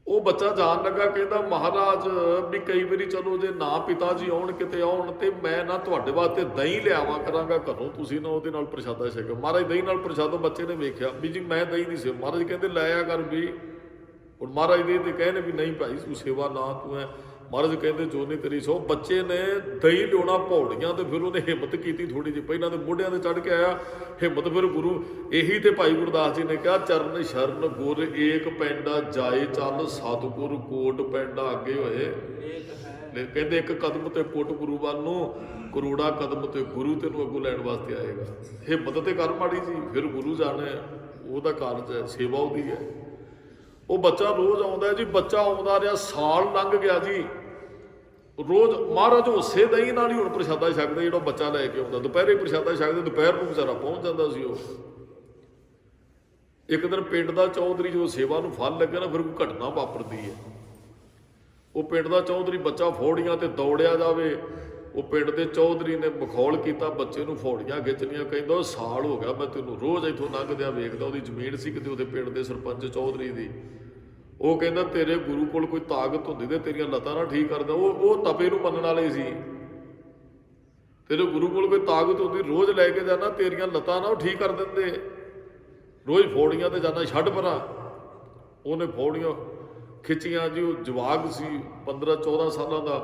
ਉਹ ਬੱਚਾ ਜਾਣ ਲੱਗਾ, ਕਹਿੰਦਾ ਮਹਾਰਾਜ ਵੀ ਕਈ ਵਾਰੀ ਚਲੋ ਜੇ ਨਾ ਪਿਤਾ ਜੀ ਆਉਣ, ਕਿਤੇ ਆਉਣ, ਤੇ ਮੈਂ ਨਾ ਤੁਹਾਡੇ ਵਾਸਤੇ ਦਹੀਂ ਲਿਆਵਾਂ ਕਰਾਂਗਾ ਘਰੋਂ, ਤੁਸੀਂ ਨਾ ਉਹਦੇ ਨਾਲ ਪ੍ਰਸ਼ਾਦਾ ਛਕੋ। ਮਹਾਰਾਜ ਦਹੀਂ ਨਾਲ ਪ੍ਰਸ਼ਾਦਾ, ਬੱਚੇ ਨੇ ਵੇਖਿਆ ਵੀ ਜੀ ਮੈਂ ਦਹੀਂ ਦੀ ਸੇਵਾ। ਮਹਾਰਾਜ ਕਹਿੰਦੇ ਲੈ ਆ ਕਰ ਵੀ। ਹੁਣ ਮਹਾਰਾਜ ਦੇ ਤੇ ਕਹਿੰਦੇ ਵੀ ਨਹੀਂ ਭਾਈ ਤੂੰ ਸੇਵਾ ਨਾ, ਤੂੰ ਐ ਮਹਾਰਾਜ ਕਹਿੰਦੇ ਜੋ ਨਹੀਂ ਤੇਰੀ ਸੋ। ਬੱਚੇ ਨੇ ਦਹੀਂ ਲਿਆਉਣਾ ਪੌੜੀਆਂ ਤੇ ਫਿਰ ਉਹਨੇ ਹਿੰਮਤ ਕੀਤੀ ਥੋੜੀ ਜਿਹੀ, ਪਹਿਲਾਂ ਤੇ ਮੋਢਿਆਂ ਤੇ ਚੜ੍ਹ ਕੇ ਆਇਆ ਹਿੰਮਤ। ਫਿਰ ਗੁਰੂ ਇਹੀ ਤੇ ਭਾਈ ਗੁਰਦਾਸ ਜੀ ਨੇ ਕਿਹਾ ਚਰਨ ਸ਼ਰਨ ਗੁਰ ਏਕ ਪੈਂਡਾ ਜਾਏ ਚੱਲ ਸਤਿਗੁਰ ਕੋਟ ਪੈਂਡਾ ਅੱਗੇ ਹੋਏ। ਕਹਿੰਦੇ ਇੱਕ ਕਦਮ ਤੇ ਪੁੱਟ ਗੁਰੂ ਵੱਲ ਨੂੰ, ਕਰੋੜਾ ਕਦਮ ਤੇ ਗੁਰੂ ਤੈਨੂੰ ਅੱਗੋਂ ਲੈਣ ਵਾਸਤੇ ਆਏਗਾ। ਹਿੰਮਤ ਤੇ ਕਰ ਮਾੜੀ ਜੀ, ਫਿਰ ਗੁਰੂ ਜਾਣੇ ਉਹਦਾ ਕਾਰਜ ਹੈ, ਸੇਵਾ ਉਹਦੀ ਹੈ। ਉਹ ਬੱਚਾ ਰੋਜ਼ ਆਉਂਦਾ ਜੀ, ਬੱਚਾ ਆਉਂਦਾ ਰਿਹਾ, ਸਾਲ ਲੰਘ ਗਿਆ ਜੀ। ਰੋਜ਼ ਮਹਾਰਾਜ ਉਸੇ ਦਹੀਂ ਨਾਲ ਹੀ ਹੁਣ ਪ੍ਰਸ਼ਾਦਾ ਛਕਦੇ, ਜਿਹੜਾ ਬੱਚਾ ਲੈ ਕੇ ਆਉਂਦਾ। ਦੁਪਹਿਰੇ ਪ੍ਰਸ਼ਾਦਾ ਛਕਦੇ, ਦੁਪਹਿਰ ਨੂੰ ਵਿਚਾਰਾ ਪਹੁੰਚ ਜਾਂਦਾ ਸੀ ਉਹ। ਇੱਕ ਦਿਨ ਪਿੰਡ ਦਾ ਚੌਧਰੀ ਜਦੋਂ ਸੇਵਾ ਨੂੰ ਫਲ ਲੱਗੇ ਨਾ, ਫਿਰ ਕੋਈ ਘਟਨਾ ਵਾਪਰਦੀ ਹੈ। ਉਹ ਪਿੰਡ ਦਾ ਚੌਧਰੀ ਬੱਚਾ ਫੌੜੀਆਂ ਤੇ ਦੌੜਿਆ ਜਾਵੇ। ਉਹ ਪਿੰਡ ਦੇ ਚੌਧਰੀ ਨੇ ਮਖੌਲ ਕੀਤਾ, ਬੱਚੇ ਨੂੰ ਫੌੜੀਆਂ ਖਿੱਚ ਲਈਆਂ। ਕਹਿੰਦਾ ਉਹ ਸਾਲ ਹੋ ਗਿਆ ਮੈਂ ਤੈਨੂੰ ਰੋਜ਼ ਇੱਥੋਂ ਲੰਘਦਿਆਂ ਵੇਖਦਾ। ਉਹਦੀ ਜ਼ਮੀਨ ਸੀ ਕਿਤੇ ਉਹਦੇ ਪਿੰਡ ਦੇ ਸਰਪੰਚ ਚੌਧਰੀ ਦੀ। ਉਹ ਕਹਿੰਦਾ ਤੇਰੇ ਗੁਰੂ ਕੋਲ ਕੋਈ ਤਾਕਤ ਹੁੰਦੀ ਤੇ ਤੇਰੀਆਂ ਲੱਤਾਂ ਨਾ ਠੀਕ ਕਰਦਾ। ਉਹ ਤਪੇ ਨੂੰ ਮੰਨਣ ਵਾਲੇ ਸੀ। ਤੇਰੇ ਗੁਰੂ ਕੋਲ ਕੋਈ ਤਾਕਤ ਹੁੰਦੀ, ਰੋਜ਼ ਲੈ ਕੇ ਜਾਣਾ, ਤੇਰੀਆਂ ਲੱਤਾਂ ਨਾ ਉਹ ਠੀਕ ਕਰ ਦਿੰਦੇ। ਰੋਜ਼ ਫੌੜੀਆਂ ਤੇ ਜਾਣਾ, ਛੱਡ ਪਰਾਂ। ਉਹਨੇ ਫੌੜੀਆਂ ਖਿੱਚੀਆਂ ਜੀ। ਉਹ ਜਵਾਕ ਸੀ 15-14 ਸਾਲਾਂ ਦਾ,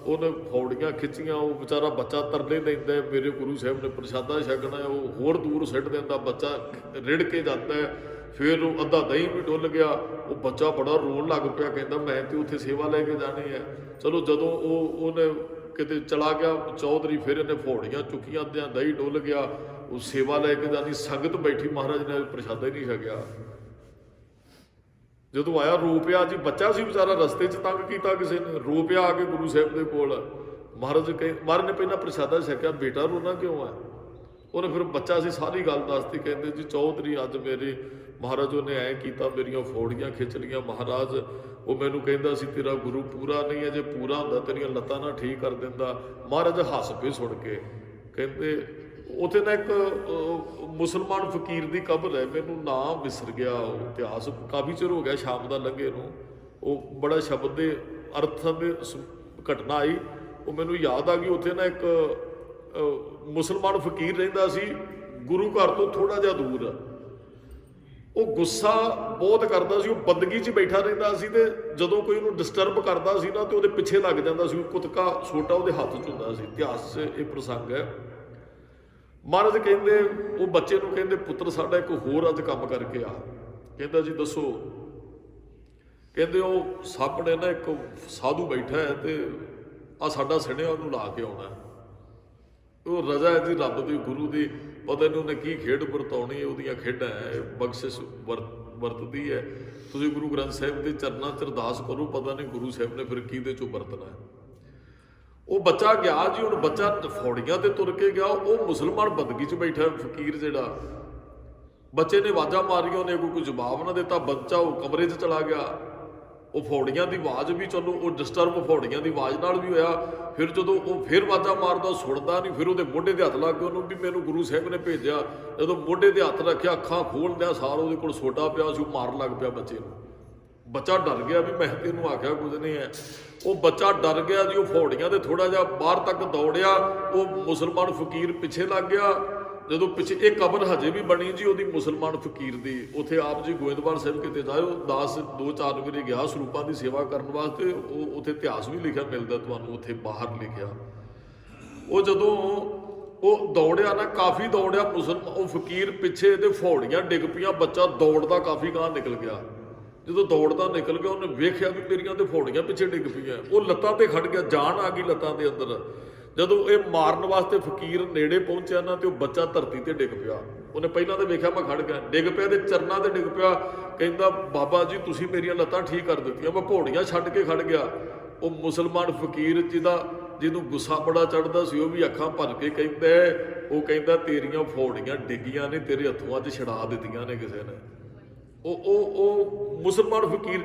ਉਹਨੇ ਫੌੜੀਆਂ ਖਿੱਚੀਆਂ। ਉਹ ਵਿਚਾਰਾ ਬੱਚਾ ਤਰਲੇ ਲੈਂਦਾ, ਮੇਰੇ ਗੁਰੂ ਸਾਹਿਬ ਨੇ ਪ੍ਰਸ਼ਾਦਾ ਛਕਣਾ। ਉਹ ਹੋਰ ਦੂਰ ਸਿੱਟ ਦਿੰਦਾ, ਬੱਚਾ ਰਿੜ ਕੇ ਜਾਂਦਾ। ਫਿਰ ਉਹ ਅੱਧਾ ਦਹੀਂ ਵੀ ਡੁੱਲ ਗਿਆ। ਉਹ ਬੱਚਾ ਬੜਾ ਰੋਣ ਲੱਗ ਪਿਆ, ਕਹਿੰਦਾ ਮੈਂ ਤੇ ਉੱਥੇ ਸੇਵਾ ਲੈ ਕੇ ਜਾਣੀ ਹੈ। ਚਲੋ ਜਦੋਂ ਉਹਨੇ ਕਿਤੇ ਚਲਾ ਗਿਆ ਚੌਧਰੀ, ਫਿਰ ਇਹਨੇ ਫੌੜੀਆਂ ਚੁੱਕੀਆਂ, ਅੱਧਿਆਂ ਦਹੀਂ ਡੁੱਲ ਗਿਆ। ਉਹ ਸੇਵਾ ਲੈ ਕੇ ਜਾਣੀ, ਸੰਗਤ ਬੈਠੀ, ਮਹਾਰਾਜ ਨੇ ਪ੍ਰਸ਼ਾਦਾ ਹੀ ਨਹੀਂ ਛਕਿਆ। ਜਦੋਂ ਆਇਆ ਰੋ ਪਿਆ ਜੀ। ਬੱਚਾ ਸੀ ਵਿਚਾਰਾ, ਰਸਤੇ 'ਚ ਤੰਗ ਕੀਤਾ ਕਿਸੇ ਨੇ, ਰੋ ਪਿਆ ਆ ਕੇ ਗੁਰੂ ਸਾਹਿਬ ਦੇ ਕੋਲ। ਮਹਾਰਾਜ ਨੇ ਪਹਿਲਾਂ ਪ੍ਰਸ਼ਾਦਾ ਛਕਿਆ, ਬੇਟਾ ਰੋਣਾ ਕਿਉਂ ਹੈ? ਉਹਨੇ ਫਿਰ ਬੱਚਾ ਸੀ ਸਾਰੀ ਗੱਲ ਦੱਸਤੀ। ਕਹਿੰਦੇ ਜੀ ਚੌਧਰੀ ਅੱਜ ਮੇਰੇ ਮਹਾਰਾਜ ਉਹਨੇ ਐਂ ਕੀਤਾ, ਮੇਰੀਆਂ ਫੌੜੀਆਂ ਖਿੱਚ ਲਈਆਂ। ਮਹਾਰਾਜ ਉਹ ਮੈਨੂੰ ਕਹਿੰਦਾ ਸੀ ਤੇਰਾ ਗੁਰੂ ਪੂਰਾ ਨਹੀਂ ਹੈ, ਜੇ ਪੂਰਾ ਹੁੰਦਾ ਤੇਰੀਆਂ ਲੱਤਾਂ ਨਾ ਠੀਕ ਕਰ ਦਿੰਦਾ। ਮਹਾਰਾਜ ਹੱਸ ਪਏ ਸੁਣ ਕੇ। ਕਹਿੰਦੇ ਉੱਥੇ ਨਾ ਇੱਕ ਮੁਸਲਮਾਨ ਫਕੀਰ ਦੀ ਕਬਰ ਹੈ, ਮੈਨੂੰ ਨਾਮ ਵਿਸਰ ਗਿਆ। ਉਹ ਇਤਿਹਾਸ ਕਾਫੀ ਚਿਰ ਹੋ ਗਿਆ ਸ਼ਾਮ ਦਾ ਲੰਘੇ ਨੂੰ। ਉਹ ਬੜਾ ਸ਼ਬਦ ਦੇ ਅਰਥਾਂ ਦੇ ਘਟਨਾ ਆਈ, ਉਹ ਮੈਨੂੰ ਯਾਦ ਆ ਗਈ। ਉੱਥੇ ਨਾ ਇੱਕ ਮੁਸਲਮਾਨ ਫਕੀਰ ਰਹਿੰਦਾ ਸੀ, ਗੁਰੂ ਘਰ ਤੋਂ ਥੋੜਾ ਜਿਹਾ ਦੂਰ। ਉਹ ਗੁੱਸਾ ਬਹੁਤ ਕਰਦਾ ਸੀ, ਉਹ ਬੰਦਗੀ 'ਚ ਬੈਠਾ ਰਹਿੰਦਾ ਸੀ। ਤੇ ਜਦੋਂ ਕੋਈ ਉਹਨੂੰ ਡਿਸਟਰਬ ਕਰਦਾ ਸੀ ਨਾ, ਤੇ ਉਹਦੇ ਪਿੱਛੇ ਲੱਗ ਜਾਂਦਾ ਸੀ। ਕੁਤਕਾ ਛੋਟਾ ਉਹਦੇ ਹੱਥ 'ਚ ਹੁੰਦਾ ਸੀ। ਇਤਿਹਾਸ 'ਚ ਇਹ ਪ੍ਰਸੰਗ ਹੈ। ਮਹਾਰਾਜ ਕਹਿੰਦੇ ਉਹ ਬੱਚੇ ਨੂੰ, ਕਹਿੰਦੇ ਪੁੱਤਰ ਸਾਡਾ ਇੱਕ ਹੋਰ ਅੱਜ ਕੰਮ ਕਰਕੇ ਆ। ਕਹਿੰਦਾ ਜੀ ਦੱਸੋ। ਕਹਿੰਦੇ ਉਹ ਸਾਹਮਣੇ ਨਾ ਇੱਕ ਸਾਧੂ ਬੈਠਾ ਹੈ, ਤੇ ਆ ਸਾਡਾ ਸਣਿਆ ਉਹਨੂੰ ਲਾ ਕੇ ਆਉਣਾ। ਉਹ ਰਜ਼ਾ ਹੈ ਜੀ ਰੱਬ ਦੀ, ਗੁਰੂ ਦੀ। ਪਤਾ ਨਹੀਂ ਉਹਨੇ ਕੀ ਖੇਡ ਵਰਤਾਉਣੀ, ਉਹਦੀਆਂ ਖੇਡਾਂ ਹੈ, ਬਖਸ਼ਿਸ਼ ਵਰਤਦੀ ਹੈ। ਤੁਸੀਂ ਗੁਰੂ ਗ੍ਰੰਥ ਸਾਹਿਬ ਦੇ ਚਰਨਾਂ 'ਚ ਅਰਦਾਸ ਕਰੋ, ਪਤਾ ਨਹੀਂ ਗੁਰੂ ਸਾਹਿਬ ਨੇ ਫਿਰ ਕਿਹਦੇ 'ਚੋਂ ਵਰਤਣਾ ਹੈ। ਉਹ ਬੱਚਾ ਗਿਆ ਜੀ। ਹੁਣ ਬੱਚਾ ਫੌੜੀਆਂ ਤੇ ਤੁਰ ਕੇ ਗਿਆ। ਉਹ ਮੁਸਲਮਾਨ ਬੰਦਗੀ 'ਚ ਬੈਠਾ ਫਕੀਰ ਜਿਹੜਾ। ਬੱਚੇ ਨੇ ਆਵਾਜ਼ਾਂ ਮਾਰੀਆਂ, ਉਹਨੇ ਕੋਈ ਜਵਾਬ ਨਾ ਦਿੱਤਾ। ਬੱਚਾ ਉਹ ਕਮਰੇ 'ਚ ਚਲਾ ਗਿਆ। ਉਹ ਫੌੜੀਆਂ ਦੀ ਆਵਾਜ਼ ਵੀ, ਚਲੋ ਉਹ ਡਿਸਟਰਬ ਫੌੜੀਆਂ ਦੀ ਆਵਾਜ਼ ਨਾਲ ਵੀ ਹੋਇਆ। ਫਿਰ ਜਦੋਂ ਉਹ ਫਿਰ ਆਵਾਜ਼ਾਂ ਮਾਰਦਾ, ਸੁਣਦਾ ਨਹੀਂ। ਫਿਰ ਉਹਦੇ ਮੋਢੇ 'ਤੇ ਹੱਥ ਲੱਗ ਗਿਆ ਉਹਨੂੰ, ਵੀ ਮੈਨੂੰ ਗੁਰੂ ਸਾਹਿਬ ਨੇ ਭੇਜਿਆ। ਜਦੋਂ ਮੋਢੇ 'ਤੇ ਹੱਥ ਰੱਖਿਆ, ਅੱਖਾਂ ਖੋਲ੍ਹਦਿਆਂ ਸਾਰ ਉਹਦੇ ਕੋਲ ਸੋਟਾ ਪਿਆ ਸੀ, ਉਹ ਮਾਰਨ ਲੱਗ ਪਿਆ ਬੱਚੇ ਨੂੰ। ਬੱਚਾ ਡਰ ਗਿਆ ਵੀ ਮੈਂ ਤੈਨੂੰ ਆਖਿਆ ਕੁਝ ਨਹੀਂ ਹੈ। ਉਹ ਬੱਚਾ ਡਰ ਗਿਆ ਜੀ। ਉਹ ਫੌੜੀਆਂ ਤੇ ਥੋੜਾ ਜਿਹਾ ਬਾਹਰ ਤੱਕ ਦੌੜਿਆ। ਉਹ ਮੁਸਲਮਾਨ ਫਕੀਰ ਪਿੱਛੇ ਲੱਗ ਗਿਆ। ਜਦੋਂ ਪਿੱਛੇ ਇਹ ਕਬਰ ਹਜੇ ਵੀ ਬਣੀ ਜੀ ਉਹਦੀ, ਮੁਸਲਮਾਨ ਫਕੀਰ ਦੀ। ਉੱਥੇ ਆਪ ਜੀ ਗੋਇੰਦਵਾਲ ਸਾਹਿਬ ਕਿਤੇ ਜਾਇਓ, 2-4 ਵਾਰੀ ਗਿਆ ਸਰੂਪਾਂ ਦੀ ਸੇਵਾ ਕਰਨ ਵਾਸਤੇ। ਉਹ ਉੱਥੇ ਇਤਿਹਾਸ ਵੀ ਲਿਖਿਆ ਮਿਲਦਾ ਤੁਹਾਨੂੰ, ਉੱਥੇ ਬਾਹਰ ਲਿਖਿਆ। ਉਹ ਜਦੋਂ ਉਹ ਦੌੜਿਆ ਨਾ, ਕਾਫੀ ਦੌੜਿਆ ਉਹ ਫਕੀਰ ਪਿੱਛੇ, ਤੇ ਫੌੜੀਆਂ ਡਿੱਗ ਪਈਆਂ। ਬੱਚਾ ਦੌੜਦਾ ਕਾਫੀ ਗਾਂਹ ਨਿਕਲ ਗਿਆ। ਜਦੋਂ ਦੌੜਦਾ ਨਿਕਲ ਗਿਆ, ਉਹਨੇ ਵੇਖਿਆ ਵੀ ਮੇਰੀਆਂ ਤੇ ਫੌੜੀਆਂ ਪਿੱਛੇ ਡਿੱਗ ਪਈਆਂ। ਉਹ ਲੱਤਾਂ ਤੇ ਖੜ ਗਿਆ, ਜਾਨ ਆ ਗਈ ਲੱਤਾਂ ਦੇ ਅੰਦਰ। ਜਦੋਂ ਇਹ ਮਾਰਨ ਵਾਸਤੇ ਫਕੀਰ ਨੇੜੇ ਪਹੁੰਚਿਆ ਨਾ, ਤੇ ਉਹ ਬੱਚਾ ਧਰਤੀ ਤੇ ਡਿੱਗ ਪਿਆ। ਉਹਨੇ ਪਹਿਲਾਂ ਤਾਂ ਵੇਖਿਆ ਮੈਂ ਖੜ ਗਿਆ, ਡਿੱਗ ਪਿਆ ਤੇ ਚਰਨਾਂ ਤੇ ਡਿੱਗ ਪਿਆ। ਕਹਿੰਦਾ ਬਾਬਾ ਜੀ ਤੁਸੀਂ ਮੇਰੀਆਂ ਲੱਤਾਂ ਠੀਕ ਕਰ ਦਿੱਤੀਆਂ, ਮੈਂ ਘੋੜੀਆਂ ਛੱਡ ਕੇ ਖੜ ਗਿਆ। ਉਹ ਮੁਸਲਮਾਨ ਫਕੀਰ ਜਿਹਨੂੰ ਗੁੱਸਾ ਬੜਾ ਚੜ੍ਹਦਾ ਸੀ, ਉਹ ਵੀ ਅੱਖਾਂ ਭਰ ਕੇ ਕਹਿੰਦਾ ਤੇਰੀਆਂ ਫੌੜੀਆਂ ਡਿੱਗੀਆਂ ਨੇ, ਤੇਰੇ ਹੱਥੋਂ ਅੱਜ ਛੁਡਾ ਦਿੱਤੀਆਂ ਨੇ ਕਿਸੇ ਨੇ। ਉਹ ਮੁਸਲਮਾਨ ਫਕੀਰ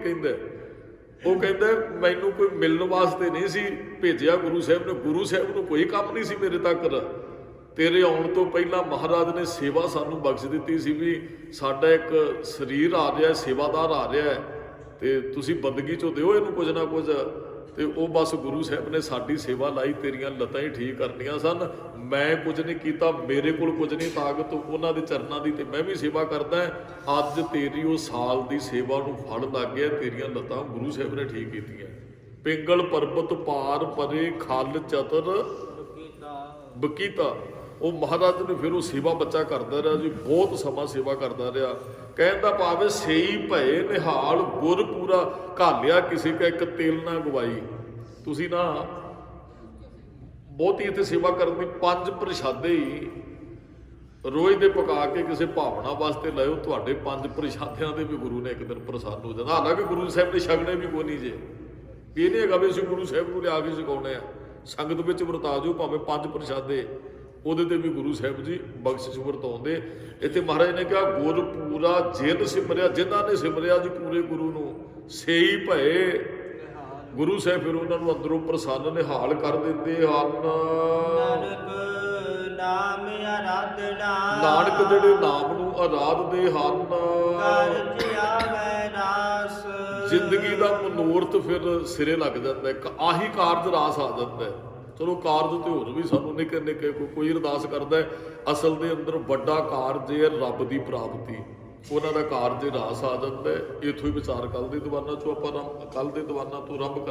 ਕਹਿੰਦਾ ਮੈਨੂੰ ਕੋਈ ਮਿਲਣ ਵਾਸਤੇ ਨਹੀਂ ਸੀ ਭੇਜਿਆ ਗੁਰੂ ਸਾਹਿਬ ਨੇ। ਗੁਰੂ ਸਾਹਿਬ ਨੂੰ ਕੋਈ ਕੰਮ ਨਹੀਂ ਸੀ ਮੇਰੇ ਤੱਕ। ਤੇਰੇ ਆਉਣ ਤੋਂ ਪਹਿਲਾਂ ਮਹਾਰਾਜ ਨੇ ਸੇਵਾ ਸਾਨੂੰ ਬਖਸ਼ ਦਿੱਤੀ ਸੀ ਵੀ ਸਾਡਾ ਇੱਕ ਸਰੀਰ ਆ ਰਿਹਾ, ਸੇਵਾਦਾਰ ਆ ਰਿਹਾ, ਤੇ ਤੁਸੀਂ ਬੰਦਗੀ 'ਚੋਂ ਦਿਓ ਇਹਨੂੰ ਕੁਝ ਨਾ ਕੁਝ। ਤੇ ਉਹ ਬਸ ਗੁਰੂ ਸਾਹਿਬ ਨੇ ਸਾਡੀ ਸੇਵਾ ਲਾਈ, ਤੇਰੀਆਂ ਲੱਤਾਂ ਹੀ ਠੀਕ ਕਰਨੀਆਂ ਸਨ। ਮੈਂ ਕੁਝ ਨਹੀਂ ਕੀਤਾ, ਮੇਰੇ ਕੋਲ ਕੁਝ ਨਹੀਂ ਤਾਕਤ, ਉਹਨਾਂ ਦੇ ਚਰਨਾਂ ਦੀ ਤੇ ਮੈਂ ਵੀ ਸੇਵਾ ਕਰਦਾ। ਅੱਜ ਤੇਰੀ ਉਹ ਸਾਲ ਦੀ ਸੇਵਾ ਨੂੰ ਫਲ ਲੱਗ ਗਿਆ, ਤੇਰੀਆਂ ਲੱਤਾਂ ਗੁਰੂ ਸਾਹਿਬ ਨੇ ਠੀਕ ਕੀਤੀਆਂ। ਪਿੰਗਲ ਪਰਬਤ ਪਾਰ ਪਰੇ ਖਲ ਚਤਰ ਬਕੀਤਾ। ਉਹ ਮਹਾਰਾਜ ਨੇ ਫਿਰ ਉਹ ਸੇਵਾ ਬੱਚਾ ਕਰਦਾ ਰਿਹਾ ਜੀ, ਬਹੁਤ ਸਮਾਂ ਸੇਵਾ ਕਰਦਾ ਰਿਹਾ। ਕਹਿਣ ਦਾ ਭਾਵ ਹੈ ਸੇਈ ਭਏ ਨਿਹਾਲ ਗੁਰ ਪੂਰਾ, ਘਾਲਿਆ ਕਿਸੇ ਕਾ ਇੱਕ ਤੇਲ ਨਾ ਗਵਾਈ। ਤੁਸੀਂ ਨਾ ਬਹੁਤੀ ਇੱਥੇ ਸੇਵਾ ਕਰਨ ਦੀ 5 ਪ੍ਰਸ਼ਾਦੇ ਹੀ ਰੋਜ਼ ਦੇ ਪਕਾ ਕੇ ਕਿਸੇ ਭਾਵਨਾ ਵਾਸਤੇ ਲਾਇਓ, ਤੁਹਾਡੇ 5 ਪ੍ਰਸ਼ਾਦਿਆਂ ਦੇ ਵੀ ਗੁਰੂ ਨੇ ਇੱਕ ਦਿਨ ਪ੍ਰਸੰਨ ਹੋ ਜਾਣਾ। ਹਾਲਾਂਕਿ ਗੁਰੂ ਸਾਹਿਬ ਨੇ ਛਕਣੇ ਵੀ ਕੋਈ ਨਹੀਂ ਜੇ, ਇਹ ਨਹੀਂ ਹੈਗਾ ਵੀ ਅਸੀਂ ਗੁਰੂ ਸਾਹਿਬ ਨੂੰ ਲਿਆ ਕੇ ਛਕਾਉਣੇ ਆ। ਸੰਗਤ ਵਿੱਚ ਵਰਤਾ ਜੋ ਭਾਵੇਂ 5 ਪ੍ਰਸ਼ਾਦੇ, ਉਹਦੇ ਤੇ ਵੀ ਗੁਰੂ ਸਾਹਿਬ ਜੀ ਬਖਸ਼ਿਸ਼ ਵਰਤਾਉਂਦੇ। ਇੱਥੇ ਮਹਾਰਾਜ ਨੇ ਕਿਹਾ ਗੁਰ ਪੂਰਾ ਜਿਨ ਸਿਮਰਿਆ, ਜਿਨ੍ਹਾਂ ਨੇ ਸਿਮਰਿਆ ਜੀ ਪੂਰੇ ਗੁਰੂ ਨੂੰ, ਸੇਈ ਭਏ। ਗੁਰੂ ਸਾਹਿਬ ਫਿਰ ਉਹਨਾਂ ਨੂੰ ਅੰਦਰੋਂ ਪ੍ਰਸੰਨ ਨਿਹਾਲ ਕਰ ਦਿੰਦੇ ਹਨ। ਨਾਨਕ ਨਾਮ ਆਰਾਧਨਾ, ਨਾਨਕ ਜਿਹੜੇ ਨਾਮ ਨੂੰ ਆਰਾਧਦੇ ਹਨ, ਕਾਰਜ ਆਵੈ ਨਾਸ। ਜ਼ਿੰਦਗੀ ਦਾ ਮਨੋਰਥ ਫਿਰ ਸਿਰੇ ਲੱਗ ਜਾਂਦਾ ਹੈ। ਆਹੀ ਕਾਰਜ ਰਾਸ ਆ ਜਾਂਦਾ ਹੈ। ਚਲੋ ਕਾਰਜ ਤੇ ਹੋਰ ਵੀ ਸਾਨੂੰ ਨਿੱਕੇ ਨਿੱਕੇ ਕੋਈ ਅਰਦਾਸ ਕਰਦਾ ਹੈ, ਅਸਲ ਦੇ ਅੰਦਰ ਵੱਡਾ ਕਾਰਜ ਹੈ ਰੱਬ ਦੀ ਪ੍ਰਾਪਤੀ। ਉਹਨਾਂ ਦਾ ਕਾਰਜ ਰਾਸ ਆ ਜਾਂਦਾ ਹੈ। ਇੱਥੋਂ ਹੀ ਵਿਚਾਰ ਕੱਲ ਦੇ ਦੀਵਾਨਾਂ ਚੋਂ ਆਪਾਂ ਕੱਲ ਦੇ ਦੀਵਾਨਾਂ ਤੋਂ ਆਰੰਭ